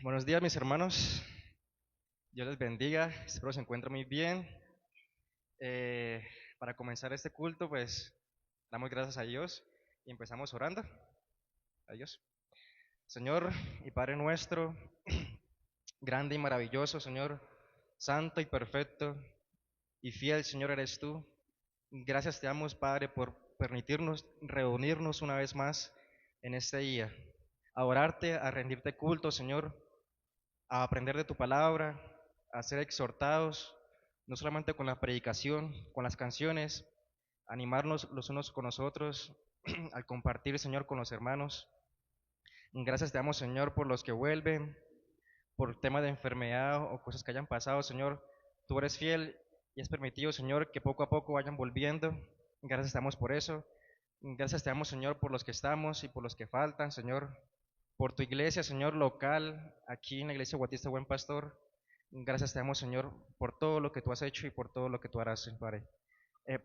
Buenos días, mis hermanos. Dios les bendiga. Espero se encuentren muy bien. Para comenzar este culto, pues damos gracias a Dios y empezamos orando. A Dios. Señor y Padre nuestro, grande y maravilloso, Señor, santo y perfecto y fiel, Señor, eres tú. Gracias te damos, Padre, por permitirnos reunirnos una vez más en este día. A orarte, a rendirte culto, Señor, a aprender de tu palabra, a ser exhortados, no solamente con la predicación, con las canciones, animarnos los unos con los otros, al compartir, Señor, con los hermanos. Gracias te damos, Señor, por los que vuelven, por temas de enfermedad o cosas que hayan pasado, Señor. Tú eres fiel y has permitido, Señor, que poco a poco vayan volviendo. Gracias te damos por eso. Gracias te damos, Señor, por los que estamos y por los que faltan, Señor, por tu iglesia, Señor, local, aquí en la iglesia Bautista Buen Pastor. Gracias te damos, Señor, por todo lo que tú has hecho y por todo lo que tú harás, Padre.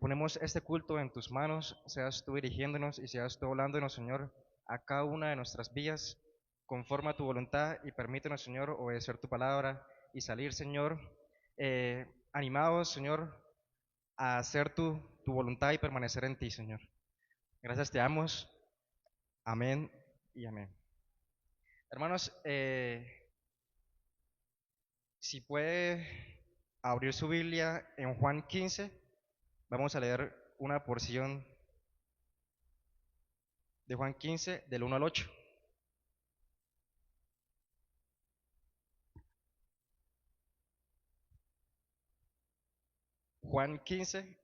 Ponemos este culto en tus manos, seas tú dirigiéndonos y seas tú hablándonos, Señor, a cada una de nuestras vías, conforme a tu voluntad, y permítenos, Señor, obedecer tu palabra y salir, Señor, animados, Señor, a hacer tu voluntad y permanecer en ti, Señor. Gracias te damos. Amén y amén. Hermanos, si puede abrir su Biblia en Juan 15, vamos a leer una porción de Juan 15, del 1 al 8. Juan 15,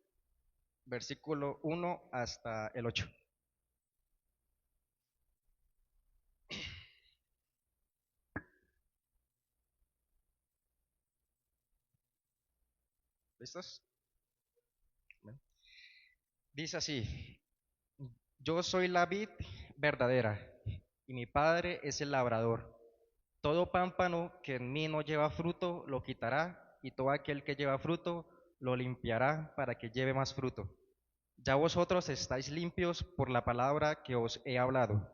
versículo 1 hasta el 8. ¿Listos? Amén. Dice así: Yo soy la vid verdadera y mi Padre es el labrador. Todo pámpano que en mí no lleva fruto lo quitará, y todo aquel que lleva fruto lo limpiará para que lleve más fruto. Ya vosotros estáis limpios por la palabra que os he hablado.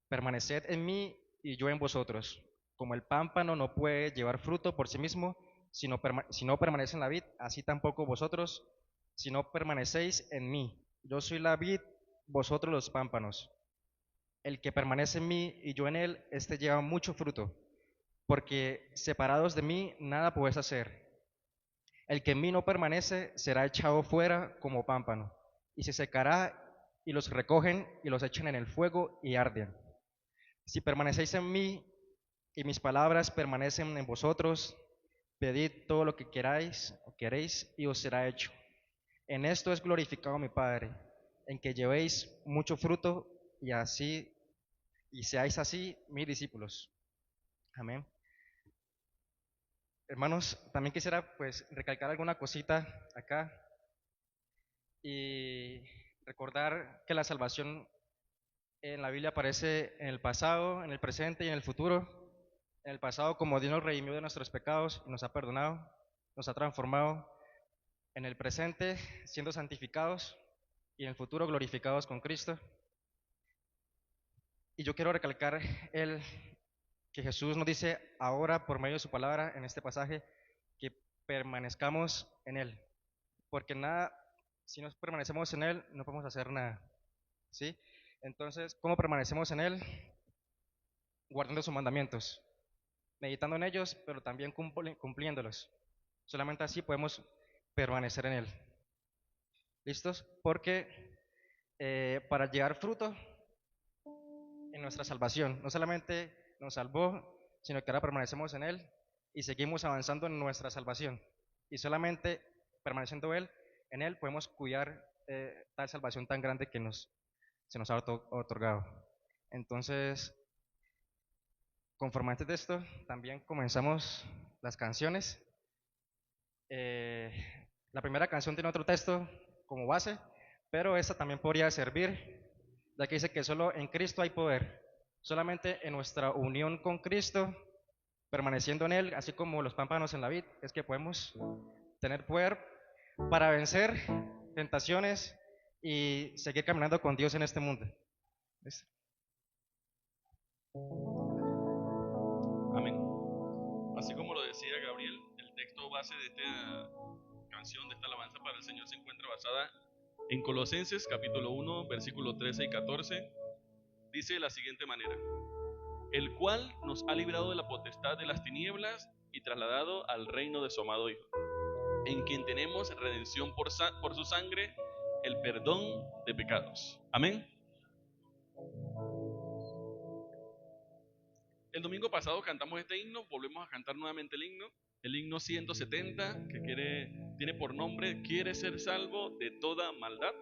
Permaneced en mí y yo en vosotros. Como el pámpano no puede llevar fruto por sí mismo si no permanece en la vid, así tampoco vosotros si no permanecéis en mí. Yo soy la vid, vosotros los pámpanos. El que permanece en mí y yo en él, éste lleva mucho fruto, porque separados de mí nada podéis hacer. El que en mí no permanece será echado fuera como pámpano, y se secará, y los recogen y los echan en el fuego y arden. Si permanecéis en mí y mis palabras permanecen en vosotros, pedid todo lo que queráis o queréis y os será hecho. En esto es glorificado mi Padre, en que llevéis mucho fruto y seáis así mis discípulos. Amén. Hermanos, también quisiera pues recalcar alguna cosita acá y recordar que la salvación en la Biblia aparece en el pasado, en el presente y en el futuro. En el pasado, como Dios nos redimió de nuestros pecados y nos ha perdonado, nos ha transformado. En el presente, siendo santificados, y en el futuro, glorificados con Cristo. Y yo quiero recalcar que Jesús nos dice ahora, por medio de su palabra, en este pasaje, que permanezcamos en Él. Porque nada, si no permanecemos en Él, no podemos hacer nada. ¿Sí? Entonces, ¿cómo permanecemos en Él? Guardando sus mandamientos, meditando en ellos, pero también cumpliéndolos. Solamente así podemos permanecer en Él. ¿Listos? Porque para llevar fruto en nuestra salvación, no solamente nos salvó, sino que ahora permanecemos en Él y seguimos avanzando en nuestra salvación. Y solamente permaneciendo en Él podemos cuidar tal salvación tan grande que se nos ha otorgado. Entonces, conforme antes de esto, también comenzamos las canciones. La primera canción tiene otro texto como base, pero esta también podría servir, ya que dice que solo en Cristo hay poder. Solamente en nuestra unión con Cristo, permaneciendo en Él, así como los pámpanos en la vid, es que podemos tener poder para vencer tentaciones y seguir caminando con Dios en este mundo. ¿Listo? Amén. Así como lo decía Gabriel, el texto base de esta canción, de esta alabanza para el Señor, se encuentra basada en Colosenses capítulo 1, versículos 13 y 14. Dice de la siguiente manera: el cual nos ha librado de la potestad de las tinieblas y trasladado al reino de su amado Hijo, en quien tenemos redención por su sangre, el perdón de pecados. Amén. El domingo pasado cantamos este himno, volvemos a cantar nuevamente el himno 170, que tiene por nombre "Quiere ser salvo de toda maldad".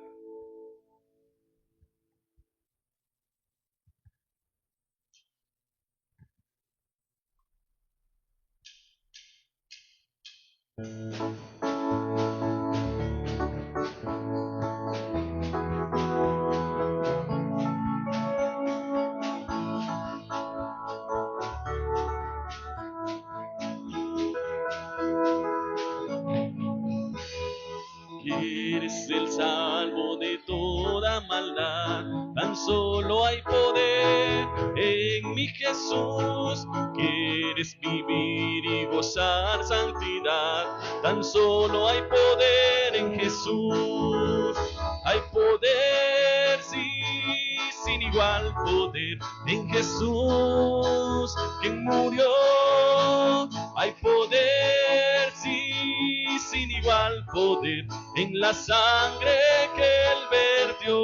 Quieres ser salvo de toda maldad, tan solo hay poder en mi Jesús. Quieres vivir y gozar santidad, tan solo hay poder en Jesús. Hay poder, sí, sin igual poder en Jesús, quien murió. Hay poder, sí, sin igual poder en la sangre que Él vertió.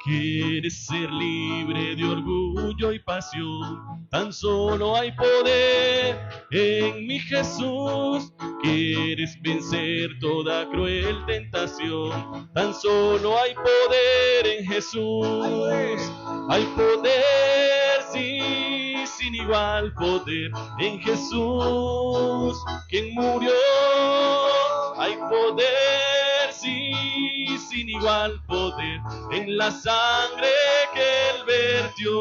Quieres ser libre de orgullo y pasión, tan solo hay poder en mi Jesús. Quieres vencer toda cruel tentación, tan solo hay poder en Jesús. Hay poder, sí, sin igual poder en Jesús, quien murió. Hay poder, sí, sin igual poder en la sangre que Él vertió.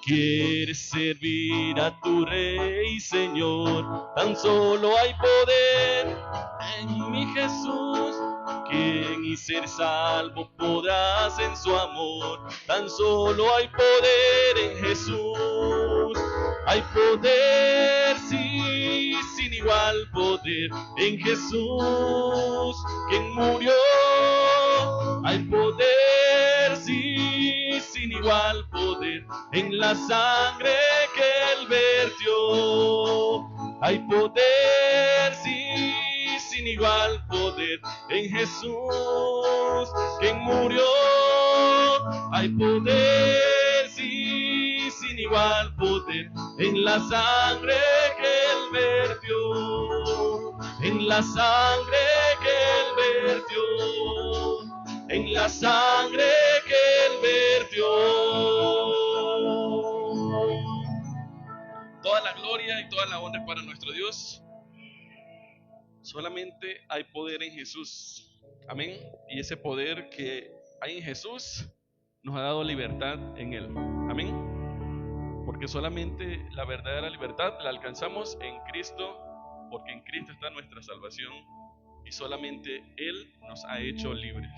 Quieres servir a tu Rey, Señor, tan solo hay poder en mi Jesús. Quien y ser salvo podrás en su amor, tan solo hay poder en Jesús. Hay poder, sí, sin igual poder en Jesús, quien murió. Hay poder, sí, sin igual poder en la sangre que Él vertió. Hay poder, sí, sin igual poder en Jesús, quien murió. Hay poder, sí, sin igual poder en la sangre que Él vertió. En la sangre que Él vertió. En la sangre que Él vertió. Toda la gloria y toda la honra es para nuestro Dios. Solamente hay poder en Jesús. Amén. Y ese poder que hay en Jesús nos ha dado libertad en Él. Amén. Porque solamente la verdadera libertad la alcanzamos en Cristo, porque en Cristo está nuestra salvación y solamente Él nos ha hecho libres.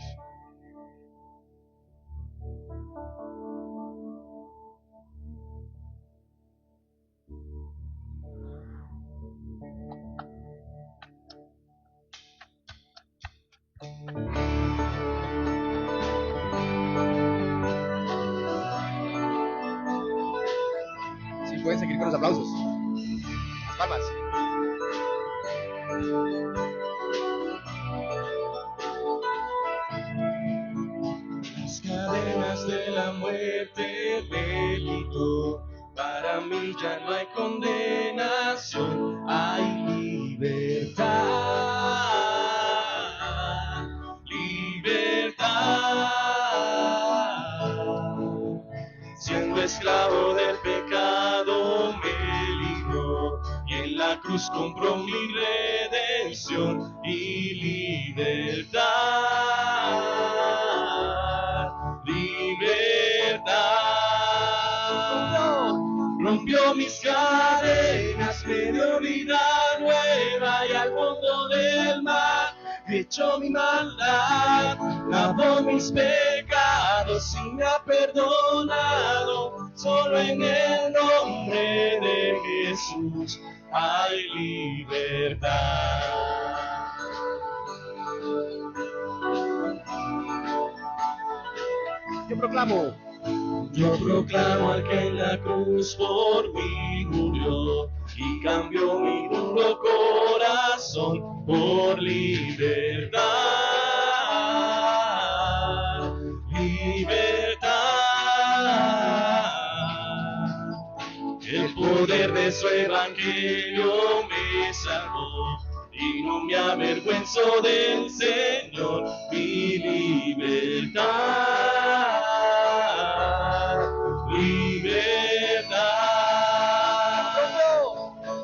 Sí, pueden seguir con los aplausos. Las palmas. Las cadenas de la muerte me quitó. Para mí ya no hay condenación, hay libertad. Libertad. Siendo esclavo del pecado me libró, y en la cruz compró mi redención y libertad. Libertad. Rompió mis cadenas, me dio vida nueva, y al fondo del mar echó mi maldad, lavó mis pecados y me ha perdonado. Solo en el nombre Jesús hay libertad. Yo proclamo al que en la cruz por mí murió y cambió mi duro corazón por libertad. El poder de su evangelio me salvó y no me avergüenzo del Señor, mi libertad.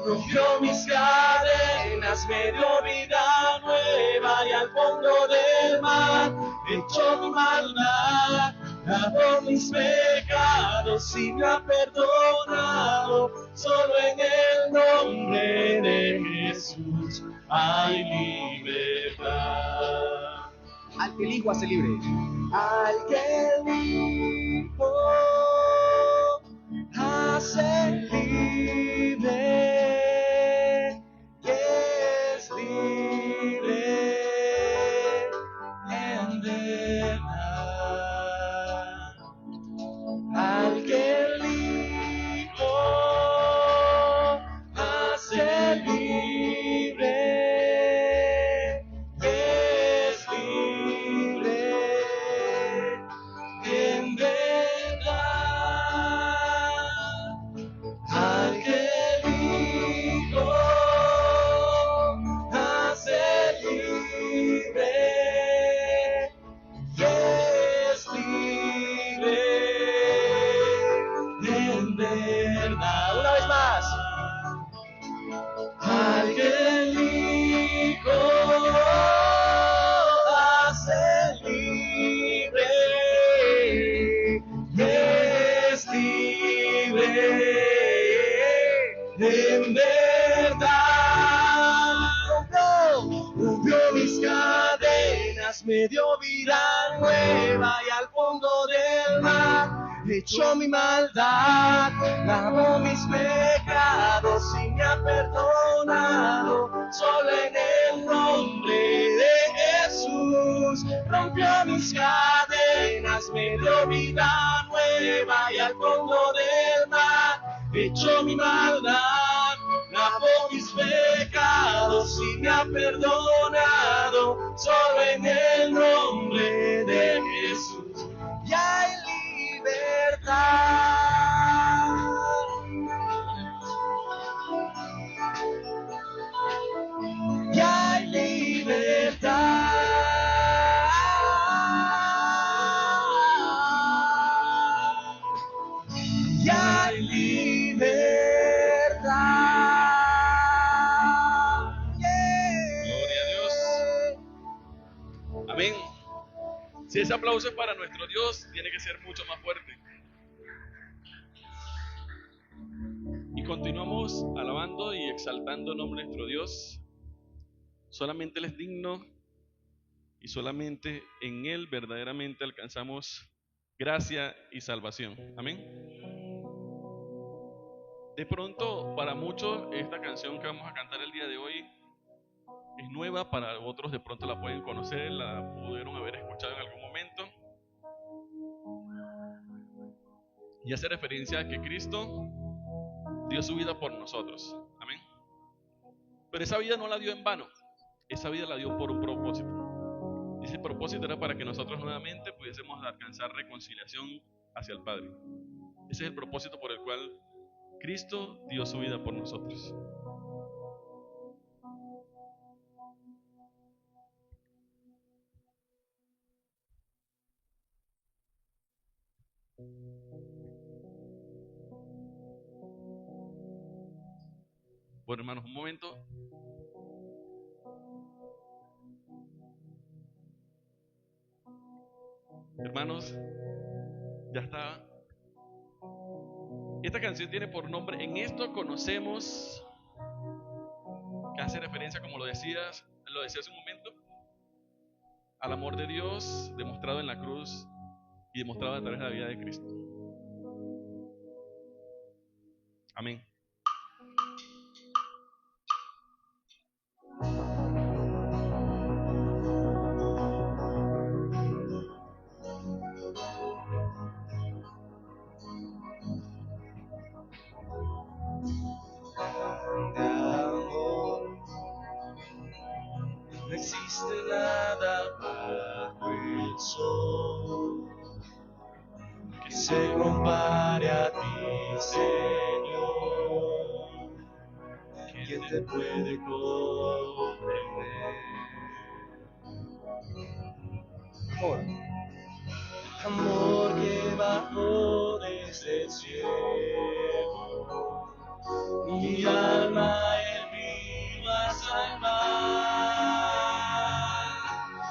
Rompió mis cadenas, me dio vida nueva y al fondo del mar echó mi maldad, lavó mis pecados y me ha perdonado. Solo en el nombre de Jesús hay libertad. Al que el Hijo hace libre. Al que el Hijo hace libre, que es libre en verdad. Al que el Hijo hace libre, que es libre en verdad. Al que el Hijo hace libre, que es libre en verdad. Una vez más. Al que el Hijo hace libre, es libre en verdad. Rompió mis cadenas, me dio vida nueva y al fondo del mar echó mi maldad, lavó mis pecados y me ha perdonado. Solo en el nombre de Jesús rompió mis cadenas, me dio vida nueva y al fondo del mar echó mi maldad, lavó mis pecados y me ha perdonado. Solo en el nombre de Jesús y hay libertad. Y hay libertad. Y hay libertad. Gloria a Dios. Amén. Si ese aplauso es para nuestro Dios, tiene que ser mucho más fuerte. Y continuamos alabando y exaltando el nombre de nuestro Dios. Solamente Él es digno y solamente en Él verdaderamente alcanzamos gracia y salvación. Amén. De pronto, para muchos, esta canción que vamos a cantar el día de hoy es nueva, para otros de pronto la pueden conocer, la pudieron haber escuchado en algún momento. Y hace referencia a que Cristo dio su vida por nosotros. Amén. Pero esa vida no la dio en vano, esa vida la dio por un propósito. Y ese propósito era para que nosotros nuevamente pudiésemos alcanzar reconciliación hacia el Padre. Ese es el propósito por el cual Cristo dio su vida por nosotros. Bueno, hermanos, un momento. Hermanos, ya está. Esta canción tiene por nombre En esto conocemos, que hace referencia, como lo decía hace un momento, al amor de Dios demostrado en la cruz y demostrado a través de la vida de Cristo. Amén. existe nada bajo el sol que se compare a ti, Señor. ¿Quién te puede comprender? Amor. Amor que bajó desde el cielo, mi alma en vino a salvar.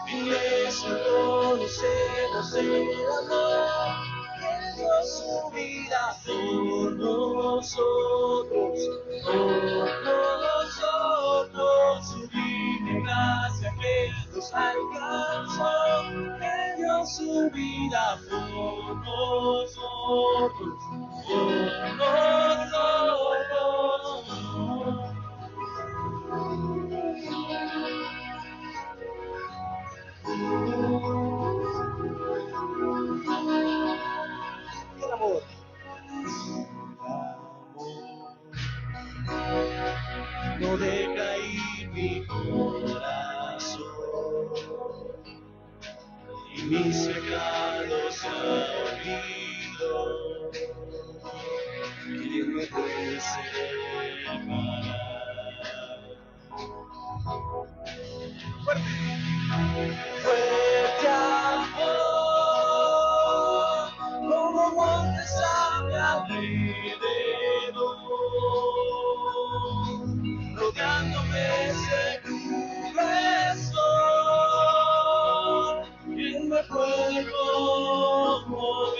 Y eso conocemos el amor que dio su vida por nosotros, sublime gracia que nos alcanzó, que dio su vida por nosotros, El amor. No deja ir mi corazón y mis pecados se olvido. ¿Quién me puede separar? Fuerte amor, como montes a mi alrededor, rodeándome seguro estoy. ¿Quién me puede conmover?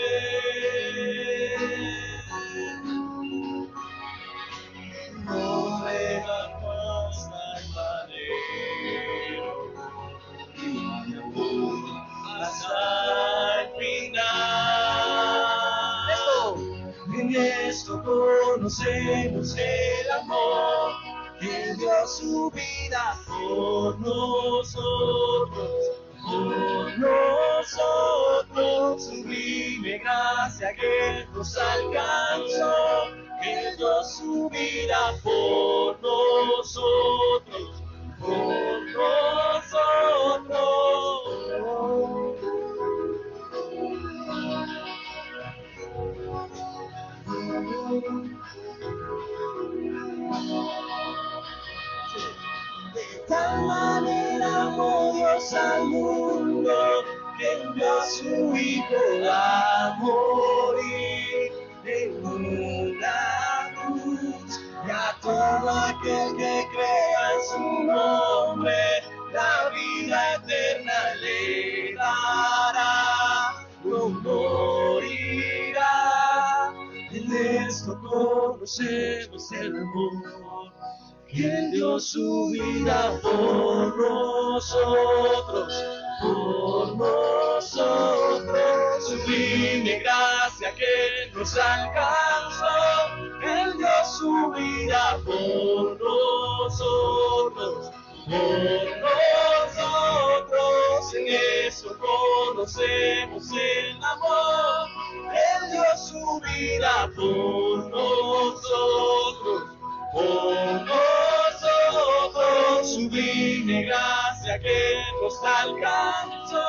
No me bajas al madero, mi amor, hasta el final. En esto conocemos el amor que dio su vida por nosotros, sublime gracia que nos alcanzó, que dio su vida por nosotros, De tal manera amó Dios al mundo que envió a su Hijo a morir en una cruz, y a todo aquel que crea en su nombre la vida eterna le dará, no morirá. En esto conocemos el amor que dio su vida por nosotros, sublime gracia que nos alcanzó, Él dio su vida por nosotros, en eso conocemos el amor, Él dio su vida por nosotros, sublime gracia que nos alcanzó,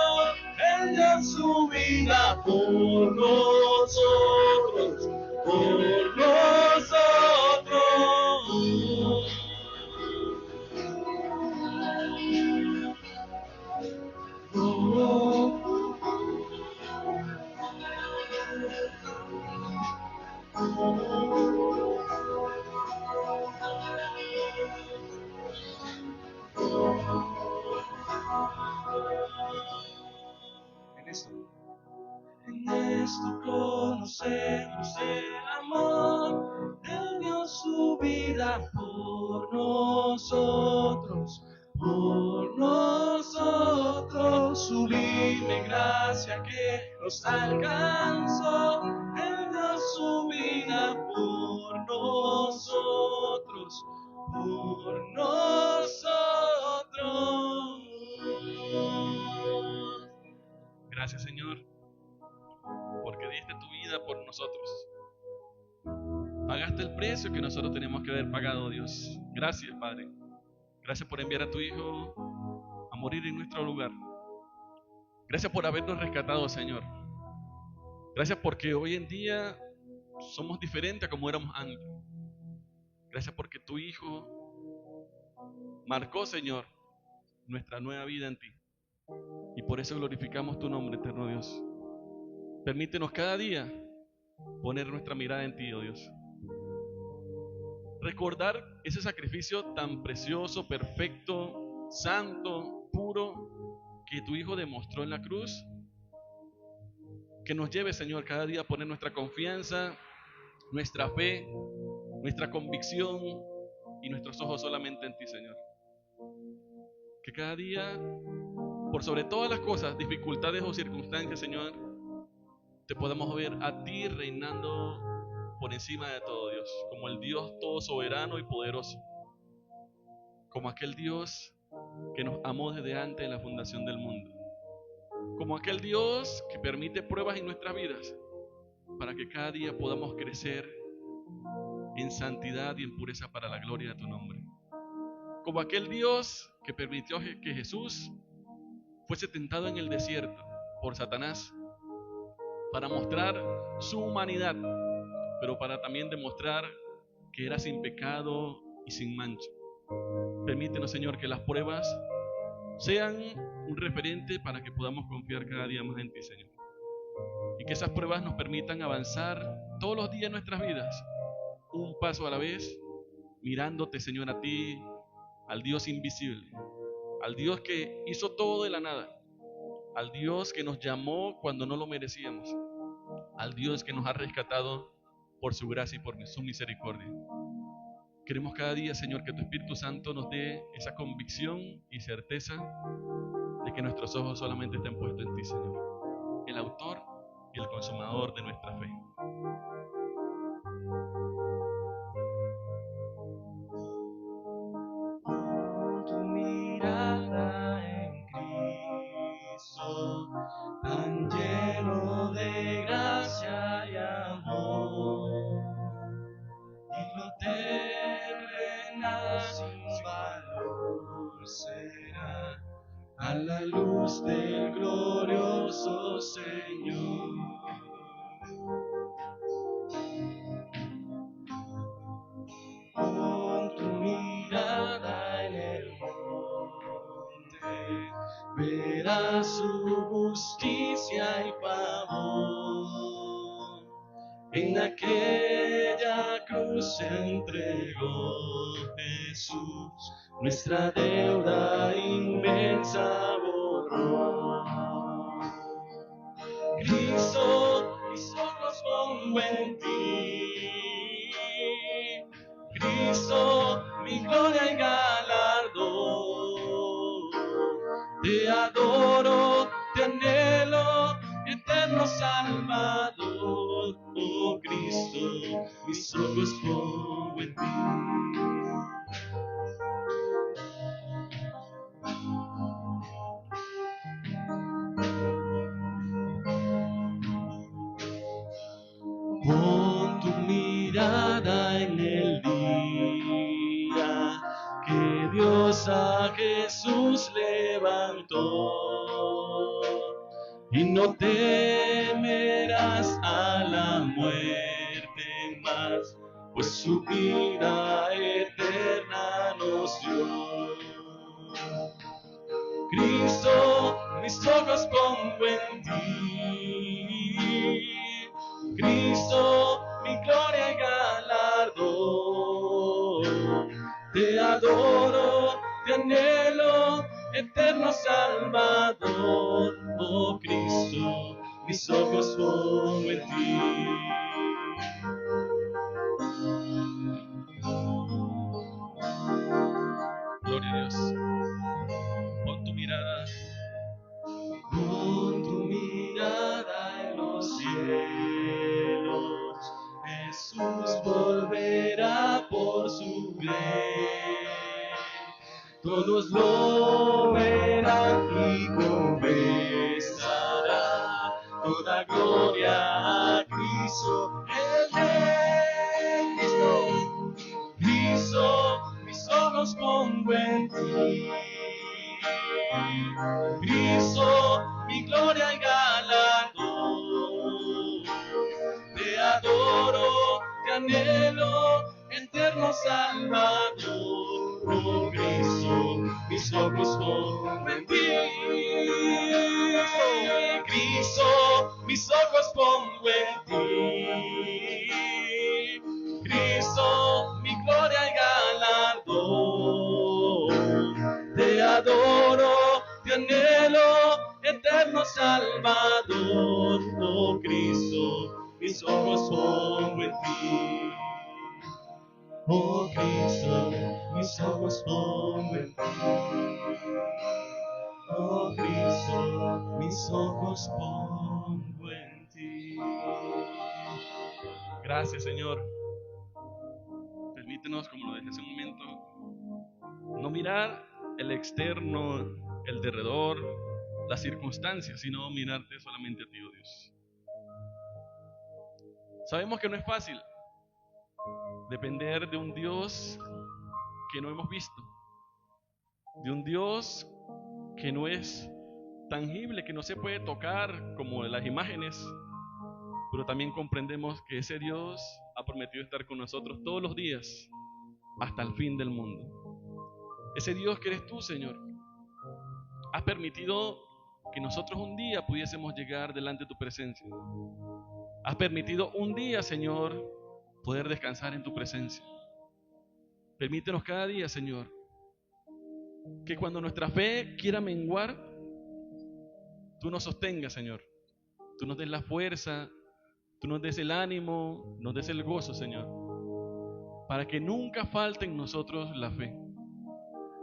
Él dio su vida por nosotros, En esto conocemos el amor, Él dio su vida por nosotros, sublime gracia que nos alcanzó, Él dio su vida por nosotros, Gracias, Señor, porque diste tu vida por nosotros. Pagaste el precio que nosotros teníamos que haber pagado, Dios. Gracias, Padre. Gracias por enviar a tu Hijo a morir en nuestro lugar. Gracias por habernos rescatado, Señor. Gracias porque hoy en día somos diferentes a como éramos antes. Gracias porque tu Hijo marcó, Señor, nuestra nueva vida en ti. Y por eso glorificamos tu nombre, eterno Dios. Permítenos cada día poner nuestra mirada en ti, oh Dios. Recordar ese sacrificio tan precioso, perfecto, santo, puro, que tu Hijo demostró en la cruz. Que nos lleve, Señor, cada día a poner nuestra confianza, nuestra fe, nuestra convicción y nuestros ojos solamente en ti, Señor. Que cada día, por sobre todas las cosas, dificultades o circunstancias, Señor, te podamos ver a ti reinando por encima de todo, Dios, como el Dios todo soberano y poderoso, como aquel Dios que nos amó desde antes de la fundación del mundo, como aquel Dios que permite pruebas en nuestras vidas para que cada día podamos crecer en santidad y en pureza para la gloria de tu nombre, como aquel Dios que permitió que Jesús fuese tentado en el desierto por Satanás para mostrar su humanidad, pero para también demostrar que era sin pecado y sin mancha. Permítenos, Señor, que las pruebas sean un referente para que podamos confiar cada día más en ti, Señor. Y que esas pruebas nos permitan avanzar todos los días en nuestras vidas, un paso a la vez, mirándote, Señor, a ti, al Dios invisible, al Dios que hizo todo de la nada, al Dios que nos llamó cuando no lo merecíamos, al Dios que nos ha rescatado por su gracia y por su misericordia. Queremos cada día, Señor, que tu Espíritu Santo nos dé esa convicción y certeza de que nuestros ojos solamente estén puestos en ti, Señor, el autor y el consumador de nuestra fe. Tu mirada en Cristo, tan lleno de gracia y amor, digno terrena sin valor será a la luz del glorioso Señor. Con tu mirada en el monte, verás su justicia y favor. En aquella cruz se entregó Jesús, nuestra deuda inmensa borró. Cristo, mis ojos pongo en ti. Cristo, mi gloria y galardón. Te adoro, te anhelo, eterno Salvador. Oh Cristo, mis ojos pongo en ti. Pon tu mirada en el día que Dios a Jesús levantó, y no temerás a la muerte más, pues su vida eterna nos dio. Cristo, mis ojos pongo en ti. Cristo, mi gloria y galardón. Te adoro, te anhelo, eterno Salvador. Oh Cristo, mis ojos pongo en ti. Gloria a Dios. Pon tu mirada. Con tu mirada en los cielos, Jesús volverá por su bien. Todos lo verán y confesarán toda gloria a Cristo, el Rey. Cristo, mis ojos pongo en ti. Cristo, mi gloria y galardón. Te adoro, te anhelo, eterno Salvador. Oh Cristo, mis ojos pongo en ti. Cristo, mis ojos pongo en ti. Cristo, mi gloria y galardón. Te adoro, te anhelo, eterno Salvador. Oh Cristo, mis ojos pongo en ti. Oh Cristo, mis ojos pongo en ti. Oh Cristo, mis ojos pongo en ti. Gracias, Señor. Permítenos, como lo dije hace un momento, no mirar el externo, el derredor, las circunstancias, sino mirarte solamente a ti, oh Dios. Sabemos que no es fácil depender de un Dios que no hemos visto, de un Dios que no es tangible, que no se puede tocar como las imágenes, pero también comprendemos que ese Dios ha prometido estar con nosotros todos los días hasta el fin del mundo. Ese Dios que eres tú, Señor, has permitido que nosotros un día pudiésemos llegar delante de tu presencia. Has permitido un día, Señor, poder descansar en tu presencia. Permítenos cada día, Señor, que cuando nuestra fe quiera menguar, tú nos sostengas, Señor. Tú nos des la fuerza, tú nos des el ánimo, nos des el gozo, Señor, para que nunca falte en nosotros la fe.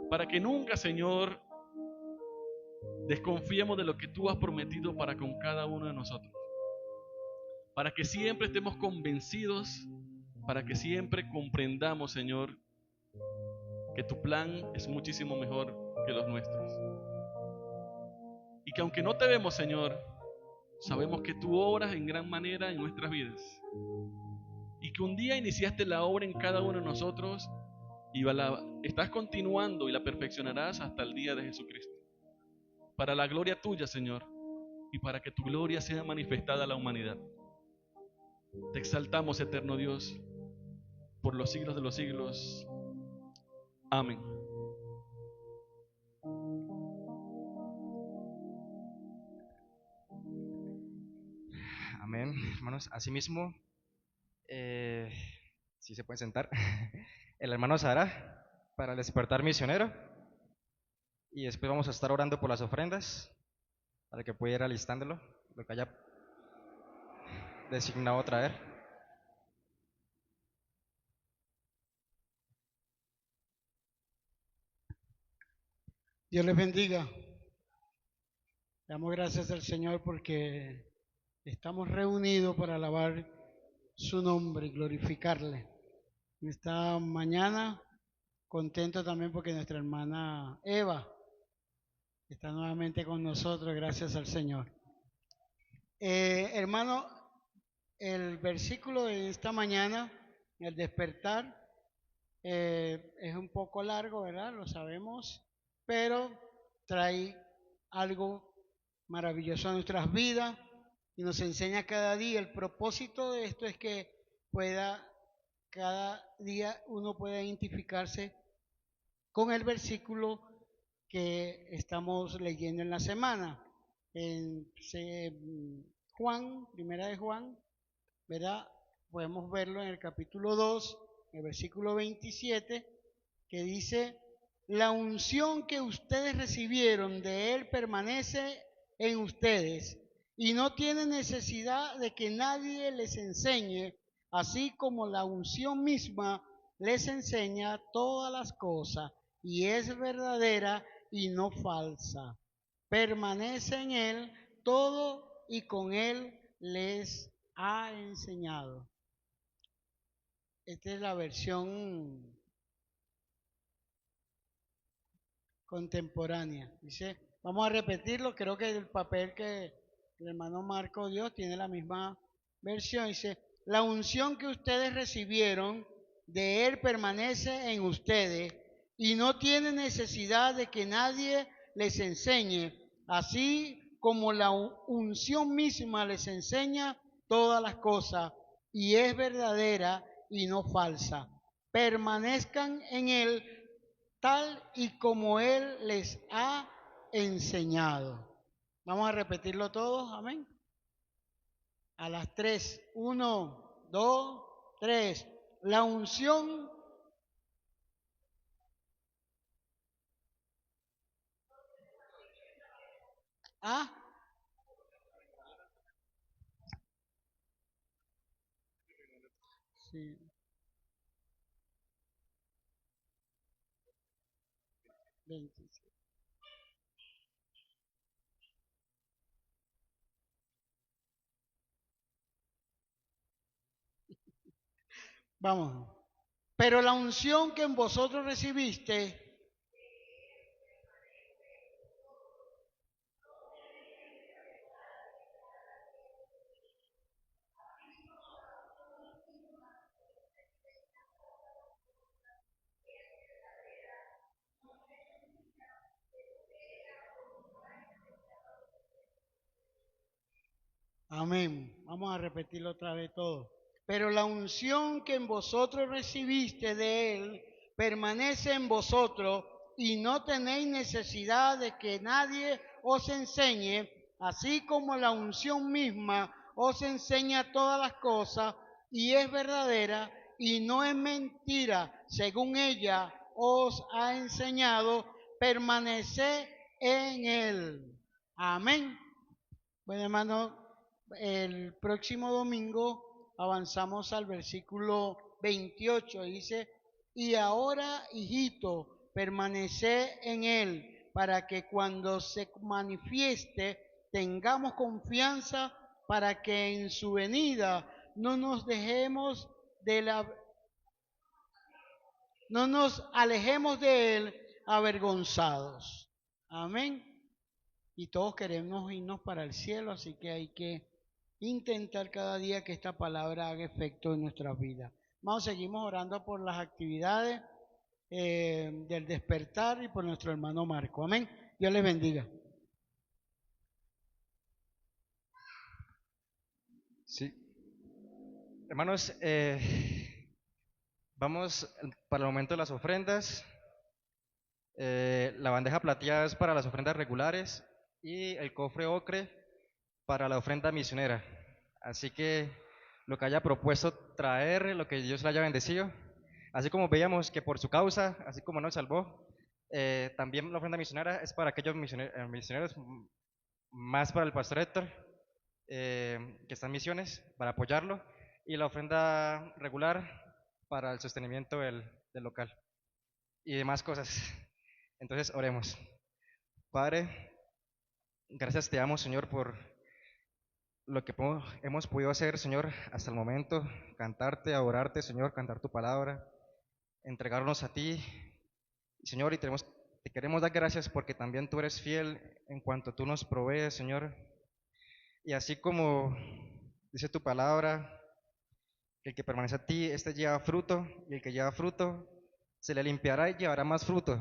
Para que nunca, Señor, desconfiemos de lo que tú has prometido para con cada uno de nosotros. Para que siempre estemos convencidos, para que siempre comprendamos, Señor, que tu plan es muchísimo mejor que los nuestros. Y que aunque no te vemos, Señor, sabemos que tú obras en gran manera en nuestras vidas. Y que un día iniciaste la obra en cada uno de nosotros y estás continuando y la perfeccionarás hasta el día de Jesucristo. Para la gloria tuya, Señor, y para que tu gloria sea manifestada a la humanidad. Te exaltamos, eterno Dios, por los siglos de los siglos. Amén. Amén, hermanos. Asimismo, si se pueden sentar, el hermano Sara para el despertar misionero. Y después vamos a estar orando por las ofrendas para que pueda ir alistándolo, lo que haya designado traer. Dios les bendiga. Damos gracias al Señor porque estamos reunidos para alabar su nombre y glorificarle. Esta mañana contento también porque nuestra hermana Eva está nuevamente con nosotros, gracias al Señor. Hermano, el versículo de esta mañana, el despertar, es un poco largo, ¿verdad? Lo sabemos, pero trae algo maravilloso a nuestras vidas y nos enseña cada día. El propósito de esto es que cada día uno pueda identificarse con el versículo que estamos leyendo en la semana. En Juan, primera de Juan, ¿verdad? Podemos verlo en el capítulo 2, el versículo 27, que dice: la unción que ustedes recibieron de Él permanece en ustedes y no tienen necesidad de que nadie les enseñe, así como la unción misma les enseña todas las cosas y es verdadera y no falsa. Permanece en Él todo y con Él les ha enseñado. Esta es la versión contemporánea. Dice, vamos a repetirlo, creo que el papel que el hermano Marco dio tiene la misma versión. Dice, la unción que ustedes recibieron de Él permanece en ustedes y no tiene necesidad de que nadie les enseñe, así como la unción misma les enseña todas las cosas, y es verdadera y no falsa. Permanezcan en Él tal y como Él les ha enseñado. Vamos a repetirlo todos, amén. A las 3, 1, 2, 3. La unción sí. Vamos. Pero la unción que en vosotros recibiste, amén. Vamos a repetirlo otra vez todo. Pero la unción que en vosotros recibiste de Él permanece en vosotros y no tenéis necesidad de que nadie os enseñe, así como la unción misma os enseña todas las cosas y es verdadera y no es mentira, según ella os ha enseñado, permaneced en Él. Amén. Bueno, hermano, el próximo domingo avanzamos al versículo 28. Dice, y ahora, hijito, permaneced en Él, para que cuando se manifieste tengamos confianza, para que en su venida no nos alejemos de Él avergonzados. Amén. Y todos queremos irnos para el cielo, así que hay que intentar cada día que esta palabra haga efecto en nuestras vidas. Vamos, seguimos orando por las actividades del despertar y por nuestro hermano Marco. Amén. Dios les bendiga. Sí. Hermanos, vamos para el momento de las ofrendas. La bandeja plateada es para las ofrendas regulares y el cofre ocre para la ofrenda misionera. Así que lo que haya propuesto traer, lo que Dios le haya bendecido, así como veíamos que por su causa, así como nos salvó, también la ofrenda misionera es para aquellos misioneros, más para el pastor Héctor, que está en misiones, para apoyarlo, y la ofrenda regular para el sostenimiento del local y demás cosas. Entonces oremos. Padre, gracias te damos, Señor, por lo que hemos podido hacer, Señor, hasta el momento, cantarte, adorarte, Señor, cantar tu palabra, entregarnos a ti, Señor, y te queremos dar gracias porque también tú eres fiel en cuanto tú nos provees, Señor, y así como dice tu palabra, que el que permanece a ti, este lleva fruto, y el que lleva fruto, se le limpiará y llevará más fruto,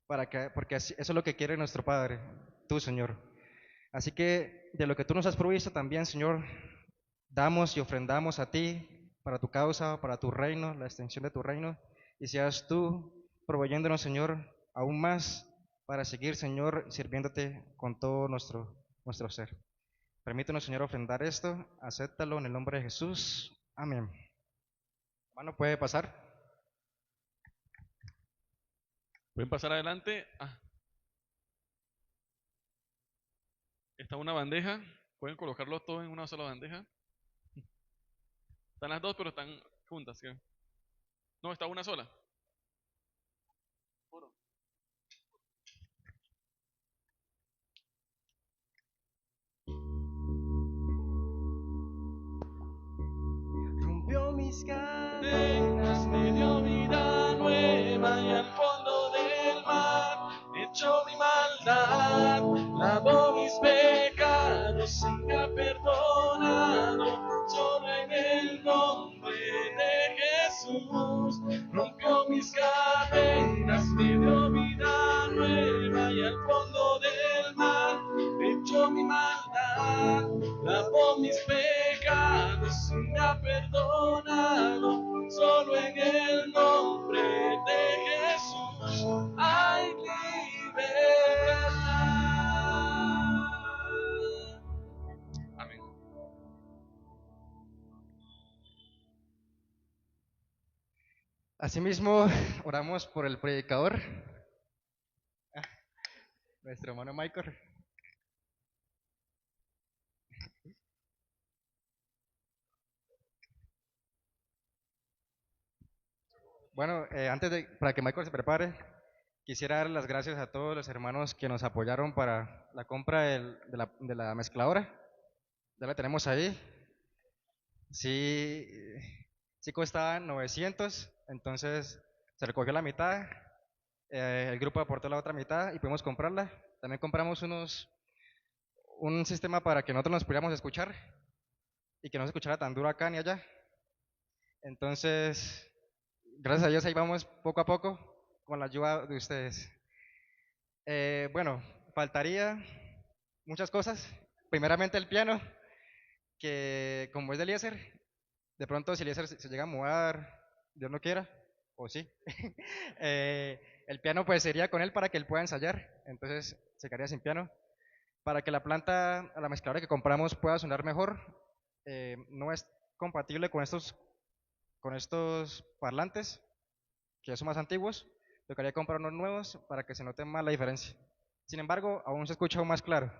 porque eso es lo que quiere nuestro Padre, tú, Señor. Así que de lo que tú nos has provisto también, Señor, damos y ofrendamos a ti para tu causa, para tu reino, la extensión de tu reino, y seas tú proveyéndonos, Señor, aún más para seguir, Señor, sirviéndote con todo nuestro ser. Permítanos, Señor, ofrendar esto, acéptalo en el nombre de Jesús. Amén. Hermano, ¿puede pasar? ¿Pueden pasar adelante? Está una bandeja. ¿Pueden colocarlos todos en una sola bandeja? Están las dos, pero están juntas. ¿Sí? No, está una sola. Rompió mis cadenas, me dio vida nueva y al fondo del mar echó mi maldad, lavó mis pecados y me ha perdonado, solo en el nombre de Jesús. Rompió mis cadenas, me dio vida nueva y al fondo Asimismo, oramos por el predicador, nuestro hermano Michael. Bueno, para que Michael se prepare, quisiera dar las gracias a todos los hermanos que nos apoyaron para la compra de la mezcladora. Ya la tenemos ahí. Sí, sí costaba 900, entonces se recogió la mitad, el grupo aportó la otra mitad y pudimos comprarla. También compramos un sistema para que nosotros nos pudiéramos escuchar y que no se escuchara tan duro acá ni allá. Entonces, gracias a Dios ahí vamos poco a poco con la ayuda de ustedes. Bueno, faltaría muchas cosas. Primeramente el piano, que como es de Eliezer, de pronto si Eliezer se llega a mudar, Dios no quiera, o sí, el piano pues sería con él para que él pueda ensayar, entonces se quedaría sin piano. Para que la planta, a la mezcladora que compramos pueda sonar mejor, no es compatible con estos parlantes, que son más antiguos, tocaría comprar unos nuevos para que se note más la diferencia. Sin embargo, aún se escucha aún más claro.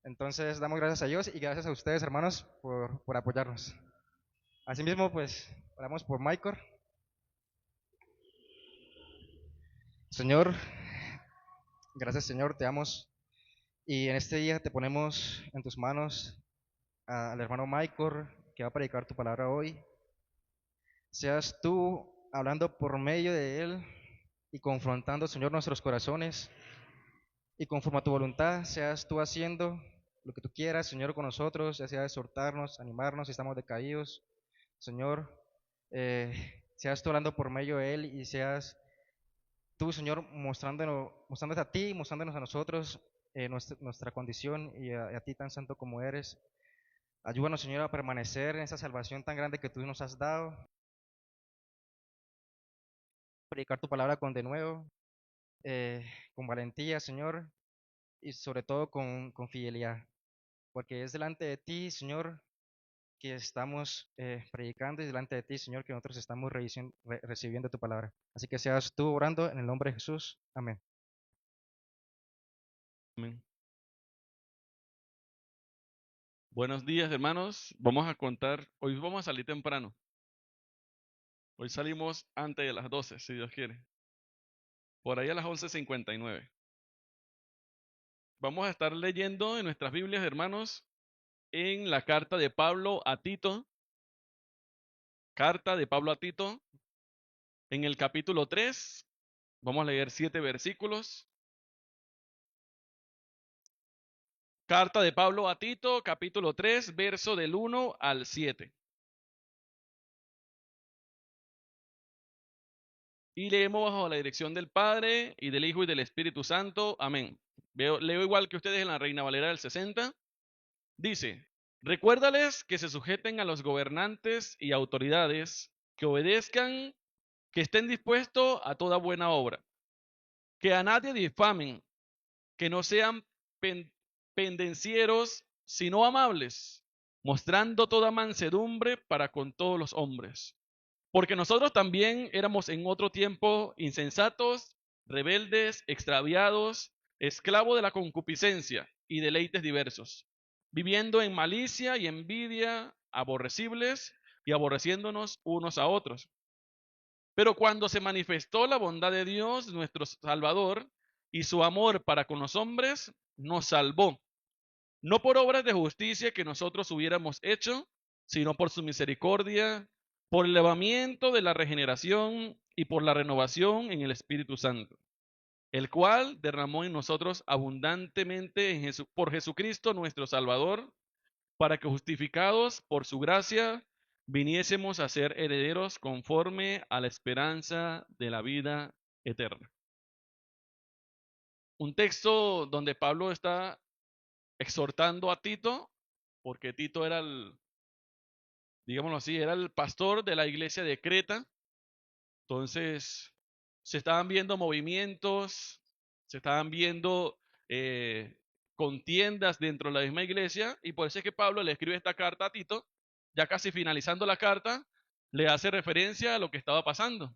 Entonces, damos gracias a Dios y gracias a ustedes, hermanos, por apoyarnos. Asimismo, pues, oramos por Michael. Señor, gracias, Señor, te damos. Y en este día te ponemos en tus manos al hermano Michael, que va a predicar tu palabra hoy. Seas tú hablando por medio de él y confrontando, Señor, nuestros corazones. Y conforme a tu voluntad, seas tú haciendo lo que tú quieras, Señor, con nosotros, ya sea exhortarnos, animarnos si estamos decaídos. Señor, seas tú hablando por medio de él y seas tú, Señor, mostrándote a ti, mostrándonos a nosotros nuestra condición y a ti tan santo como eres. Ayúdanos, Señor, a permanecer en esa salvación tan grande que tú nos has dado. Predicar tu palabra con denuedo, con valentía, Señor, y sobre todo con fidelidad. Porque es delante de ti, Señor, que estamos predicando y delante de ti, Señor, que nosotros estamos recibiendo tu palabra. Así que seas tú orando en el nombre de Jesús. Amén. Amén. Buenos días, hermanos. Vamos a contar, hoy vamos a salir temprano. Hoy salimos antes de las 12, si Dios quiere. Por ahí a las 11:59. Vamos a estar leyendo en nuestras Biblias, hermanos, en la carta de Pablo a Tito. Carta de Pablo a Tito, en el capítulo 3. Vamos a leer 7 versículos. Carta de Pablo a Tito, capítulo 3, verso del 1 al 7. Y leemos bajo la dirección del Padre, y del Hijo, y del Espíritu Santo. Amén. Leo igual que ustedes en la Reina Valera del 60. Dice, recuérdales que se sujeten a los gobernantes y autoridades, que obedezcan, que estén dispuestos a toda buena obra, que a nadie difamen, que no sean pendencieros, sino amables, mostrando toda mansedumbre para con todos los hombres. Porque nosotros también éramos en otro tiempo insensatos, rebeldes, extraviados, esclavos de la concupiscencia y deleites diversos, viviendo en malicia y envidia, aborrecibles y aborreciéndonos unos a otros. Pero cuando se manifestó la bondad de Dios, nuestro Salvador, y su amor para con los hombres, nos salvó, no por obras de justicia que nosotros hubiéramos hecho, sino por su misericordia, por el lavamiento de la regeneración y por la renovación en el Espíritu Santo, el cual derramó en nosotros abundantemente por Jesucristo nuestro Salvador, para que justificados por su gracia viniésemos a ser herederos conforme a la esperanza de la vida eterna. Un texto donde Pablo está exhortando a Tito, porque Tito era digámoslo así, era el pastor de la iglesia de Creta. Entonces, se estaban viendo movimientos, se estaban viendo contiendas dentro de la misma iglesia, y por eso es que Pablo le escribe esta carta a Tito, ya casi finalizando la carta, le hace referencia a lo que estaba pasando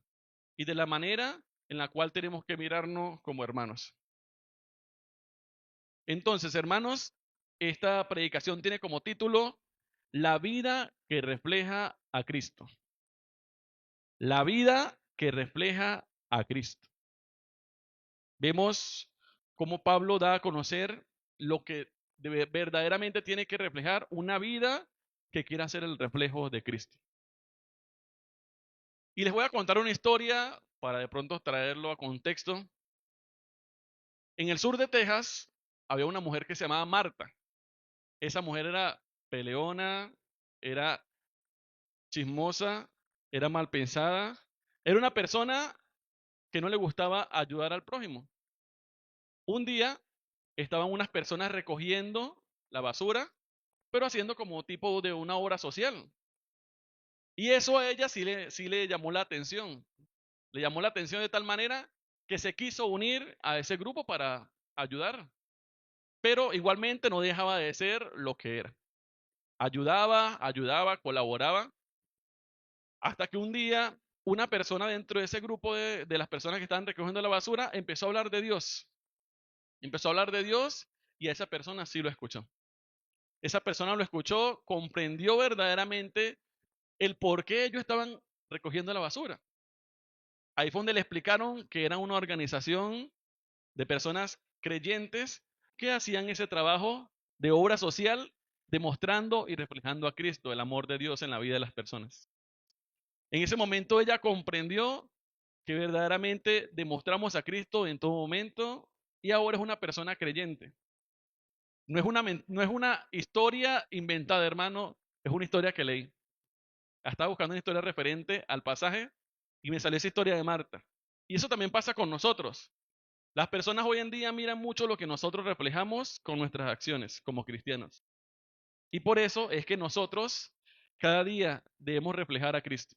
y de la manera en la cual tenemos que mirarnos como hermanos. Entonces, hermanos, esta predicación tiene como título La vida que refleja a Cristo. La vida que refleja a Cristo. Vemos cómo Pablo da a conocer lo que verdaderamente tiene que reflejar una vida que quiera ser el reflejo de Cristo. Y les voy a contar una historia para de pronto traerlo a contexto. En el sur de Texas había una mujer que se llamaba Marta. Esa mujer era peleona, era chismosa, era mal pensada, era una persona que no le gustaba ayudar al prójimo. Un día estaban unas personas recogiendo la basura, pero haciendo como tipo de una obra social. Y eso a ella sí le llamó la atención. Le llamó la atención de tal manera que se quiso unir a ese grupo para ayudar. Pero igualmente no dejaba de ser lo que era. Ayudaba, colaboraba, hasta que un día una persona dentro de ese grupo de las personas que estaban recogiendo la basura empezó a hablar de Dios. Empezó a hablar de Dios y a esa persona sí lo escuchó. Esa persona lo escuchó, comprendió verdaderamente el por qué ellos estaban recogiendo la basura. Ahí fue donde le explicaron que era una organización de personas creyentes que hacían ese trabajo de obra social, demostrando y reflejando a Cristo, el amor de Dios en la vida de las personas. En ese momento ella comprendió que verdaderamente demostramos a Cristo en todo momento y ahora es una persona creyente. No es una historia inventada, hermano, es una historia que leí. Estaba buscando una historia referente al pasaje y me salió esa historia de Marta. Y eso también pasa con nosotros. Las personas hoy en día miran mucho lo que nosotros reflejamos con nuestras acciones como cristianos. Y por eso es que nosotros cada día debemos reflejar a Cristo.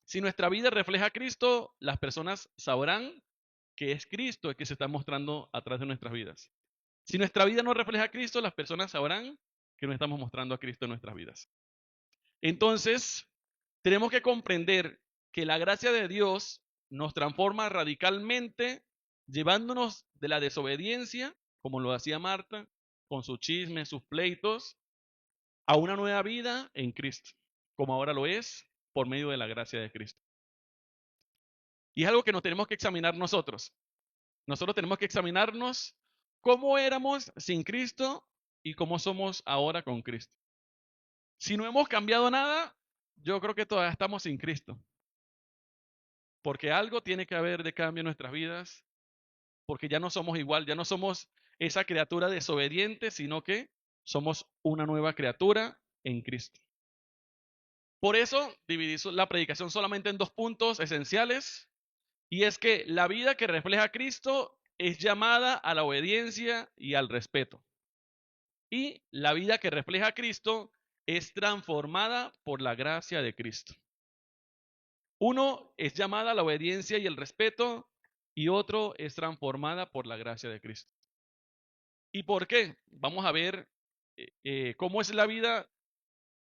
Si nuestra vida refleja a Cristo, las personas sabrán que es Cristo el que se está mostrando a través de nuestras vidas. Si nuestra vida no refleja a Cristo, las personas sabrán que no estamos mostrando a Cristo en nuestras vidas. Entonces, tenemos que comprender que la gracia de Dios nos transforma radicalmente, llevándonos de la desobediencia, como lo hacía Marta, con sus chismes, sus pleitos, a una nueva vida en Cristo, como ahora lo es por medio de la gracia de Cristo. Y es algo que nos tenemos que examinar nosotros. Nosotros tenemos que examinarnos cómo éramos sin Cristo y cómo somos ahora con Cristo. Si no hemos cambiado nada, yo creo que todavía estamos sin Cristo. Porque algo tiene que haber de cambio en nuestras vidas, porque ya no somos igual, ya no somos esa criatura desobediente, sino que somos una nueva criatura en Cristo. Por eso dividí la predicación solamente en 2 puntos esenciales, y es que la vida que refleja a Cristo es llamada a la obediencia y al respeto. Y la vida que refleja a Cristo es transformada por la gracia de Cristo. Uno es llamada a la obediencia y el respeto y otro es transformada por la gracia de Cristo. ¿Y por qué? Vamos a ver cómo es la vida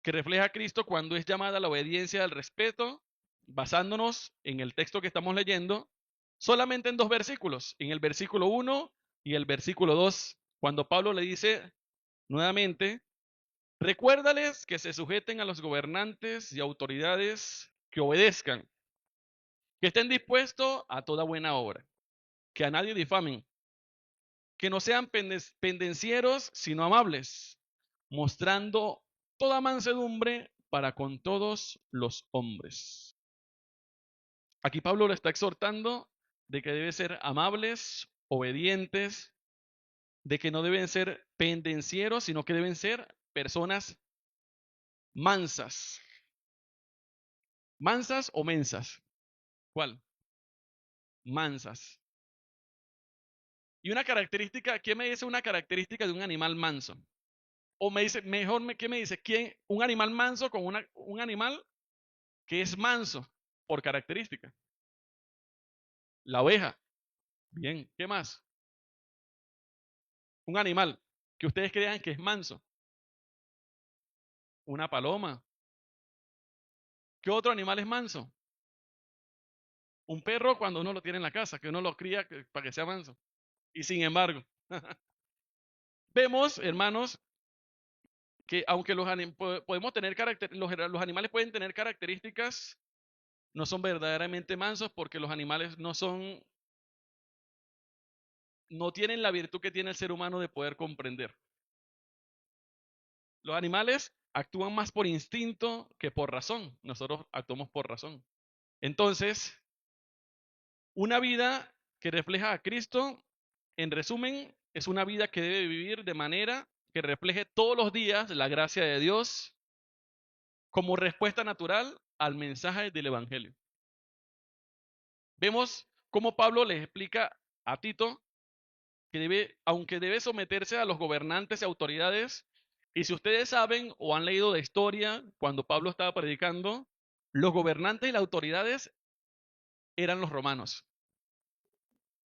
que refleja a Cristo cuando es llamada a la obediencia y al respeto, basándonos en el texto que estamos leyendo, solamente en 2 versículos, en el versículo 1 y el versículo 2, cuando Pablo le dice nuevamente, recuérdales que se sujeten a los gobernantes y autoridades, que obedezcan, que estén dispuestos a toda buena obra, que a nadie difamen, que no sean pendencieros, sino amables, mostrando toda mansedumbre para con todos los hombres. Aquí Pablo le está exhortando de que deben ser amables, obedientes, de que no deben ser pendencieros, sino que deben ser personas mansas. ¿Mansas o mensas? ¿Cuál? Mansas. Y una característica, ¿qué me dice una característica de un animal manso? O me dice, ¿qué me dice? ¿Quién? Un animal manso con un animal que es manso por característica. La oveja. Bien, ¿qué más? Un animal que ustedes crean que es manso. Una paloma. ¿Qué otro animal es manso? Un perro cuando uno lo tiene en la casa, que uno lo cría para que sea manso. Y sin embargo, vemos, hermanos, que aunque podemos tener los animales pueden tener características, no son verdaderamente mansos porque los animales no tienen la virtud que tiene el ser humano de poder comprender. Los animales actúan más por instinto que por razón. Nosotros actuamos por razón. Entonces, una vida que refleja a Cristo, en resumen, es una vida que debe vivir de manera que refleje todos los días la gracia de Dios como respuesta natural al mensaje del Evangelio. Vemos cómo Pablo les explica a Tito que aunque debe someterse a los gobernantes y autoridades, y si ustedes saben o han leído de historia, cuando Pablo estaba predicando, los gobernantes y las autoridades eran los romanos.